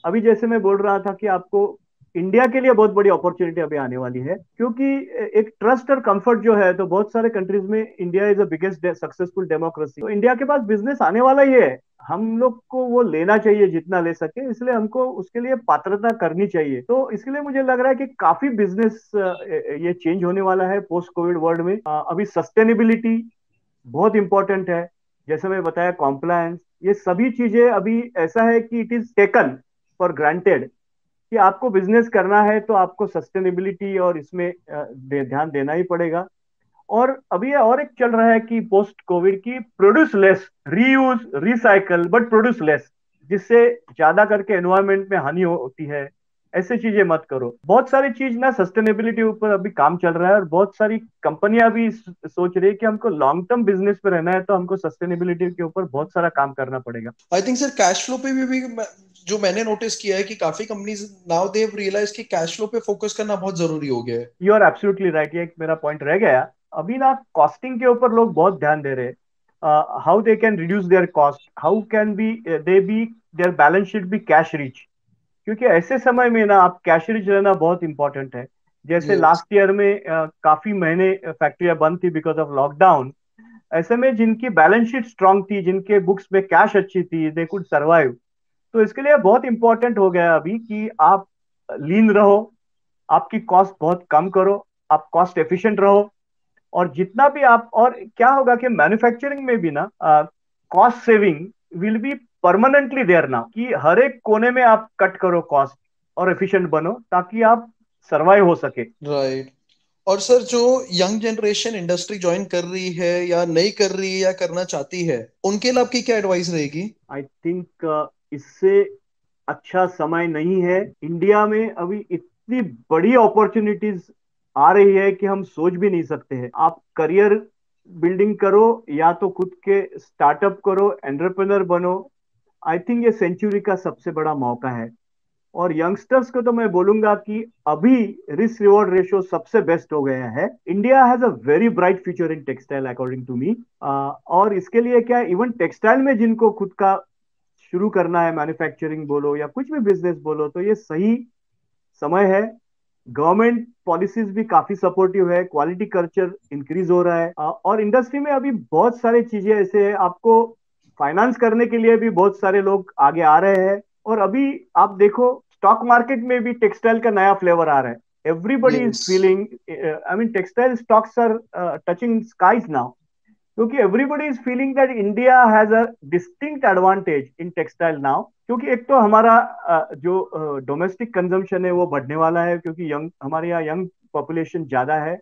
अभी जैसे मैं बोल रहा था कि आपको इंडिया के लिए बहुत बड़ी अपॉर्चुनिटी अभी आने वाली है, क्योंकि एक ट्रस्ट और कंफर्ट जो है, तो बहुत सारे कंट्रीज में India is the biggest successful democracy. तो इंडिया के पास बिजनेस आने वाला ही है, हम लोग को वो लेना चाहिए जितना ले सके, इसलिए हमको उसके लिए पात्रता करनी चाहिए। तो इसके लिए मुझे लग रहा है कि काफी बिजनेस ये चेंज होने वाला है पोस्ट कोविड वर्ल्ड में। अभी सस्टेनेबिलिटी बहुत इंपॉर्टेंट है, जैसे मैं बताया कॉम्प्लायंस, ये सभी चीजें अभी ऐसा है कि it is taken for granted कि आपको बिजनेस करना है तो आपको सस्टेनेबिलिटी और इसमें ध्यान देना ही पड़ेगा। और अभी और एक चल रहा है कि पोस्ट कोविड की produce less, reuse, recycle but produce less, जिससे ज्यादा करके एनवायरनमेंट में हानि होती है। ऐसे चीजें मत करो। बहुत सारी चीज ना सस्टेनेबिलिटी ऊपर अभी काम चल रहा है, और बहुत सारी कंपनियां भी सोच रही है कि हमको लॉन्ग टर्म बिजनेस में रहना है तो हमको सस्टेनेबिलिटी के ऊपर बहुत सारा काम करना पड़ेगा। I think sir cash flow पे भी जो मैंने नोटिस किया है कि काफी companies now they have realise कि कैश फ्लो पे फोकस करना बहुत जरूरी हो गया है। You are absolutely right. ये एक मेरा पॉइंट रह गया। अभी ना कॉस्टिंग के ऊपर लोग बहुत ध्यान दे रहे हैं, how they can reduce their cost, how can be they be their balance sheet be cash rich. क्योंकि ऐसे समय में ना आप कैश रिच रहना बहुत इंपॉर्टेंट है। जैसे Yes. लास्ट ईयर में काफी महीने फैक्ट्रियां बंद थी बिकॉज ऑफ लॉकडाउन। ऐसे में जिनकी बैलेंस शीट स्ट्रांग थी, जिनके बुक्स में कैश अच्छी थी, दे कुड सर्वाइव। तो इसके लिए बहुत इंपॉर्टेंट हो गया अभी कि आप लीन रहो, आपकी कॉस्ट बहुत कम करो, आप कॉस्ट एफिशिएंट रहो। और जितना भी आप, और क्या होगा कि मैन्युफैक्चरिंग में भी ना cost saving will be permanently there now, कि हर एक कोने में आप कट करो कॉस्ट और एफिशिएंट बनो ताकि आप सर्वाइव हो सके। राइट। और सर जो यंग जनरेशन इंडस्ट्री ज्वाइन कर रही है या नहीं कर रही है या करना चाहती है, उनके लिए आपकी क्या एडवाइस रहेगी? आई थिंक इससे अच्छा समय नहीं है। इंडिया में अभी इतनी बड़ी अपॉर्चुनिटीज आ रही है कि हम सोच भी नहीं सकते हैं। आप करियर बिल्डिंग करो या तो खुद के स्टार्टअप करो, एंटरप्रेन्योर बनो। आई थिंक ये सेंचुरी का सबसे बड़ा मौका है। और यंगस्टर्स को तो मैं बोलूंगा कि अभी रिस्क रिवॉर्ड रेशियो सबसे बेस्ट हो गया है। India has a very bright future in textile according to me. और इसके लिए क्या, इवन टेक्सटाइल में जिनको खुद का शुरू करना है, मैन्युफैक्चरिंग बोलो या कुछ भी बिजनेस बोलो, तो ये सही समय है। गवर्नमेंट पॉलिसीज भी काफी सपोर्टिव है, क्वालिटी कल्चर इंक्रीज हो रहा है। और इंडस्ट्री में अभी बहुत सारी चीजें ऐसे है, आपको फाइनेंस करने के लिए भी बहुत सारे लोग आगे आ रहे हैं। और अभी आप देखो स्टॉक मार्केट में भी टेक्सटाइल का नया फ्लेवर आ रहा है। Everybody is feeling, I mean textile stocks are touching skies now, क्योंकि everybody is feeling that India has a distinct advantage in textile now. क्योंकि एक तो हमारा जो डोमेस्टिक कंजम्पशन है वो बढ़ने वाला है, क्योंकि हमारे यहाँ यंग पॉपुलेशन ज्यादा है।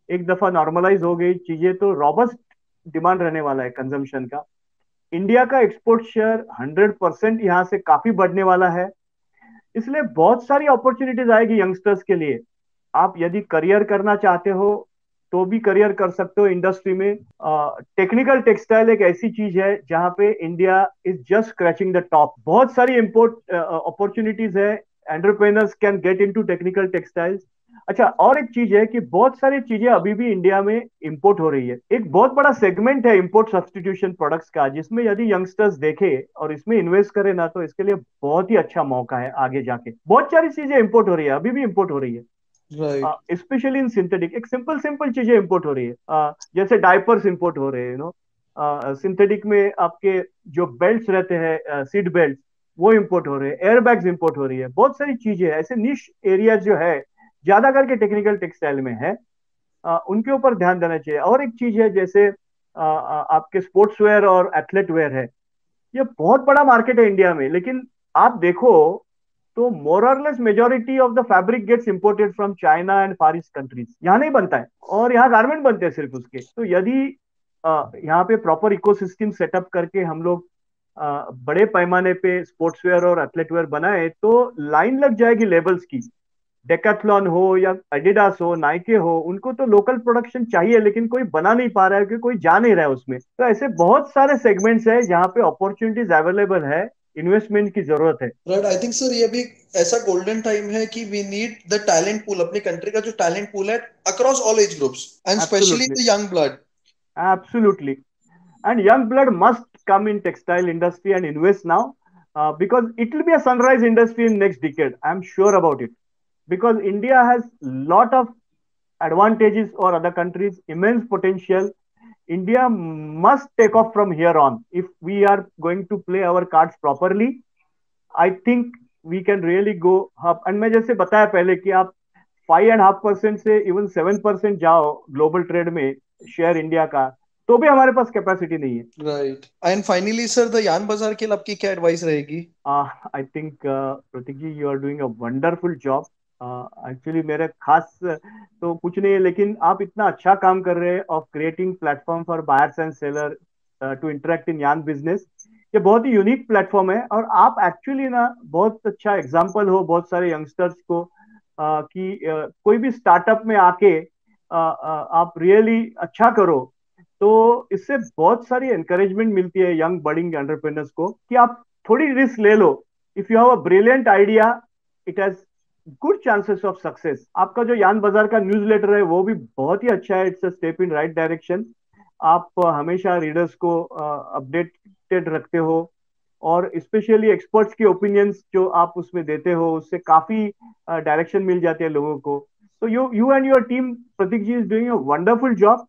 एक दफा नॉर्मलाइज हो गई चीजें तो रॉबस्ट डिमांड रहने वाला है कंजम्पशन का। इंडिया का एक्सपोर्ट शेयर 100% यहाँ से काफी बढ़ने वाला है। इसलिए बहुत सारी अपॉर्चुनिटीज आएगी यंगस्टर्स के लिए। आप यदि करियर करना चाहते हो तो भी करियर कर सकते हो इंडस्ट्री में। टेक्निकल टेक्सटाइल एक ऐसी चीज है जहां पे India is just scratching the top. बहुत सारी इंपोर्ट अपॉर्चुनिटीज है, entrepreneurs can get into technical textiles. अच्छा, और एक चीज है कि बहुत सारी चीजें अभी भी इंडिया में इंपोर्ट हो रही है। एक बहुत बड़ा सेगमेंट है इंपोर्ट सब्सटीट्यूशन प्रोडक्ट्स का, जिसमें यदि यंगस्टर्स देखे और इसमें इन्वेस्ट करे ना, तो इसके लिए बहुत ही अच्छा मौका है आगे जाके। बहुत सारी चीजें इंपोर्ट हो रही है, अभी भी इंपोर्ट हो रही है, स्पेशली इन सिंथेटिक। एक सिंपल सिंपल चीजें इंपोर्ट हो रही है, जैसे डायपर्स इंपोर्ट हो रहे हैं, सिंथेटिक में आपके जो बेल्ट्स रहते हैं, सीट बेल्ट, वो इंपोर्ट हो रहे हैं, एयरबैग्स इंपोर्ट हो रही है, बहुत सारी चीजें ऐसे निश एरिया जो है ज्यादा करके टेक्निकल टेक्सटाइल में है, उनके ऊपर ध्यान देना चाहिए। और एक चीज है जैसे आपके स्पोर्ट्स वेयर और एथलेट वेयर है, ये बहुत बड़ा मार्केट है इंडिया में, लेकिन आप देखो तो मोर और less majority of the fabric gets imported from China and far east countries. यहाँ नहीं बनता है और यहाँ गारमेंट बनते हैं सिर्फ उसके। तो यदि यहाँ पे प्रॉपर इकोसिस्टम सेटअप करके हम लोग बड़े पैमाने पे स्पोर्ट्स वेयर और एथलेट वेयर बनाए तो लाइन लग जाएगी लेबल्स की। डेकाथलॉन हो या एडिडास हो, नाइके हो, उनको तो लोकल प्रोडक्शन चाहिए, लेकिन कोई बना नहीं पा रहा है क्योंकि कोई जा नहीं रहा है उसमें। तो ऐसे बहुत सारे सेगमेंट्स है जहाँ पे अपॉर्चुनिटीज अवेलेबल है, इन्वेस्टमेंट की जरूरत है। राइट, आई थिंक सर ये भी ऐसा गोल्डन टाइम है कि we need the talent pool, अपनी कंट्री का जो टैलेंट पूल है across all age groups and specially the young blood. Absolutely. And young blood must come in textile industry and invest now, because it will be a sunrise industry in next decade. I'm sure about it. Because India has lot of advantages or other countries, immense potential. India must take off from here on. If we are going to play our cards properly, I think we can really go up. And मैं जैसे बताया पहले कि आप 5.5% से even 7% जाओ global trade में share India का, तो भी हमारे पास कैपेसिटी नहीं है। Right. And finally sir the yarn Bazaar के लिए आपकी क्या एडवाइस रहेगी? I think Prateek ji, you are doing a wonderful job. Actually मेरे खास तो कुछ नहीं है, लेकिन आप इतना अच्छा काम कर रहे हैं of creating platform for buyers and seller to interact in yarn business. ये बहुत ही यूनिक प्लेटफॉर्म है और आप एक्चुअली ना बहुत अच्छा एग्जाम्पल हो बहुत सारे यंगस्टर्स को कि कोई भी स्टार्टअप में आके आप रियली अच्छा करो, तो इससे बहुत सारी एनकरेजमेंट मिलती है यंग बडिंग एंटरप्रेन्योर्स को कि आप थोड़ी रिस्क ले लो। If you have a brilliant idea, it has good chances of success. आपका जो यान बाजार का न्यूज़लेटर है वो भी बहुत ही अच्छा है, it's a step in right direction. आप हमेशा रीडर्स को अपडेटेड रखते हो और स्पेशली एक्सपर्ट्स की ओपिनियंस जो आप उसमें देते हो, उससे काफी डायरेक्शन मिल जाती है लोगों को। तो you and your team, Prateek ji, is doing a wonderful job.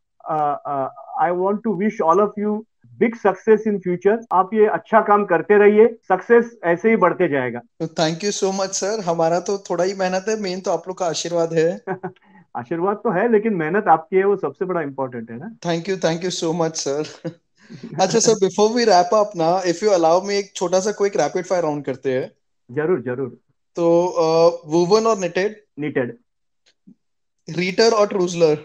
I want to wish all of you big success in future. आप ये अच्छा काम करते रहिए, सक्सेस ऐसे ही बढ़ते जाएगा। Thank you so much sir. हमारा तो थोड़ा ही मेहनत है, मेन तो आप लोग का आशीर्वाद है। आशीर्वाद तो है, लेकिन मेहनत आपकी है, वो सबसे बड़ा इंपॉर्टेंट है ना। Thank you so much sir. अच्छा sir, before we wrap up ना, इफ यू अलाउ मी, एक छोटा सा क्विक रैपिड फायर राउंड करते हैं। जरूर जरूर। तो वूवन और निटेड? नीटेड। रीटर और ट्रूजलर?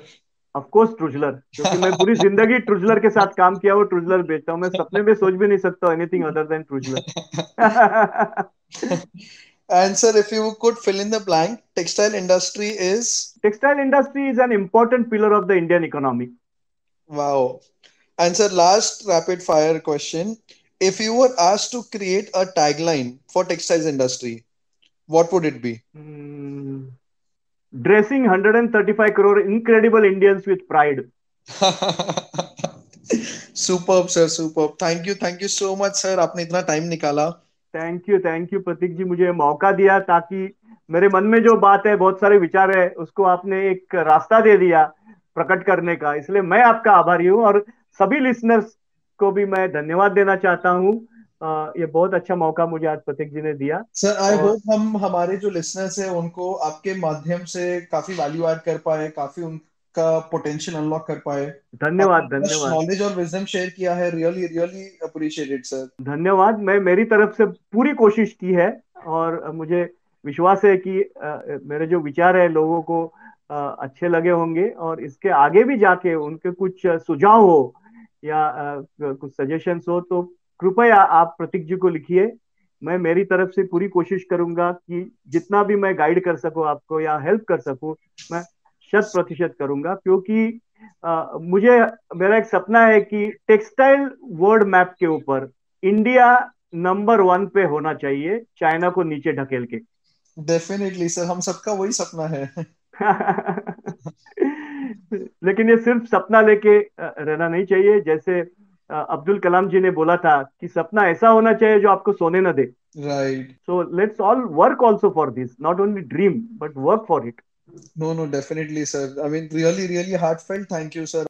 ऑफ कोर्स ट्रूजलर, क्योंकि मैं पूरी जिंदगी ट्रूजलर के साथ काम किया, वो ट्रूजलर बेचता हूँ। मैं सपने में सोच भी नहीं सकता anything other than Trützschler. And sir, if you could fill in the blank, textile industry is? Textile industry is an important pillar of the Indian economy. Wow. And sir, last rapid fire question. If you were asked to create a tagline for textiles industry, what would it be? Dressing 135 crore incredible Indians with pride. Superb sir, superb. Thank you so much sir. आपने इतना time निकाला। Thank you प्रतीक जी, मुझे मौका दिया ताकि मेरे मन में जो बात है, बहुत सारे विचार है, उसको आपने एक रास्ता दे दिया प्रकट करने का, इसलिए मैं आपका आभारी हूँ। और सभी लिसनर्स को भी मैं धन्यवाद देना चाहता हूँ। ये बहुत अच्छा मौका मुझे आज प्रतीक जी ने दिया। सर आई होप हम हमारे जो लिसनर्स है उनको आपके माध्यम से काफी वैल्यू ऐड कर पाए, काफी उनका पोटेंशियल अनलॉक कर पाए। धन्यवाद। नॉलेज और विजडम शेयर किया है, रियली रियली अप्रिशिएटेड सर। धन्यवाद। मैं मेरी तरफ से पूरी कोशिश की है और मुझे विश्वास है कि मेरे जो विचार है लोगों को अच्छे लगे होंगे, और इसके आगे भी जाके उनके कुछ सुझाव हो या कुछ सजेशंस हो तो कृपया आप प्रतीक जी को लिखिए। मैं मेरी तरफ से पूरी कोशिश करूंगा कि जितना भी मैं गाइड कर सकूं आपको या हेल्प कर सकूं, मैं 100% करूंगा। क्योंकि मुझे, मेरा एक सपना है कि टेक्सटाइल वर्ल्ड मैप के ऊपर इंडिया नंबर 1 पे होना चाहिए, चाइना को नीचे ढकेल के। डेफिनेटली सर, हम सबका वही सपना है। लेकिन ये सिर्फ सपना लेके रहना नहीं चाहिए। जैसे अब्दुल कलाम जी ने बोला था कि सपना ऐसा होना चाहिए जो आपको सोने न दे। Right. So let's all work also for this, not only dream but work for it. No, definitely, sir. I mean, really, really heartfelt. Thank you, sir.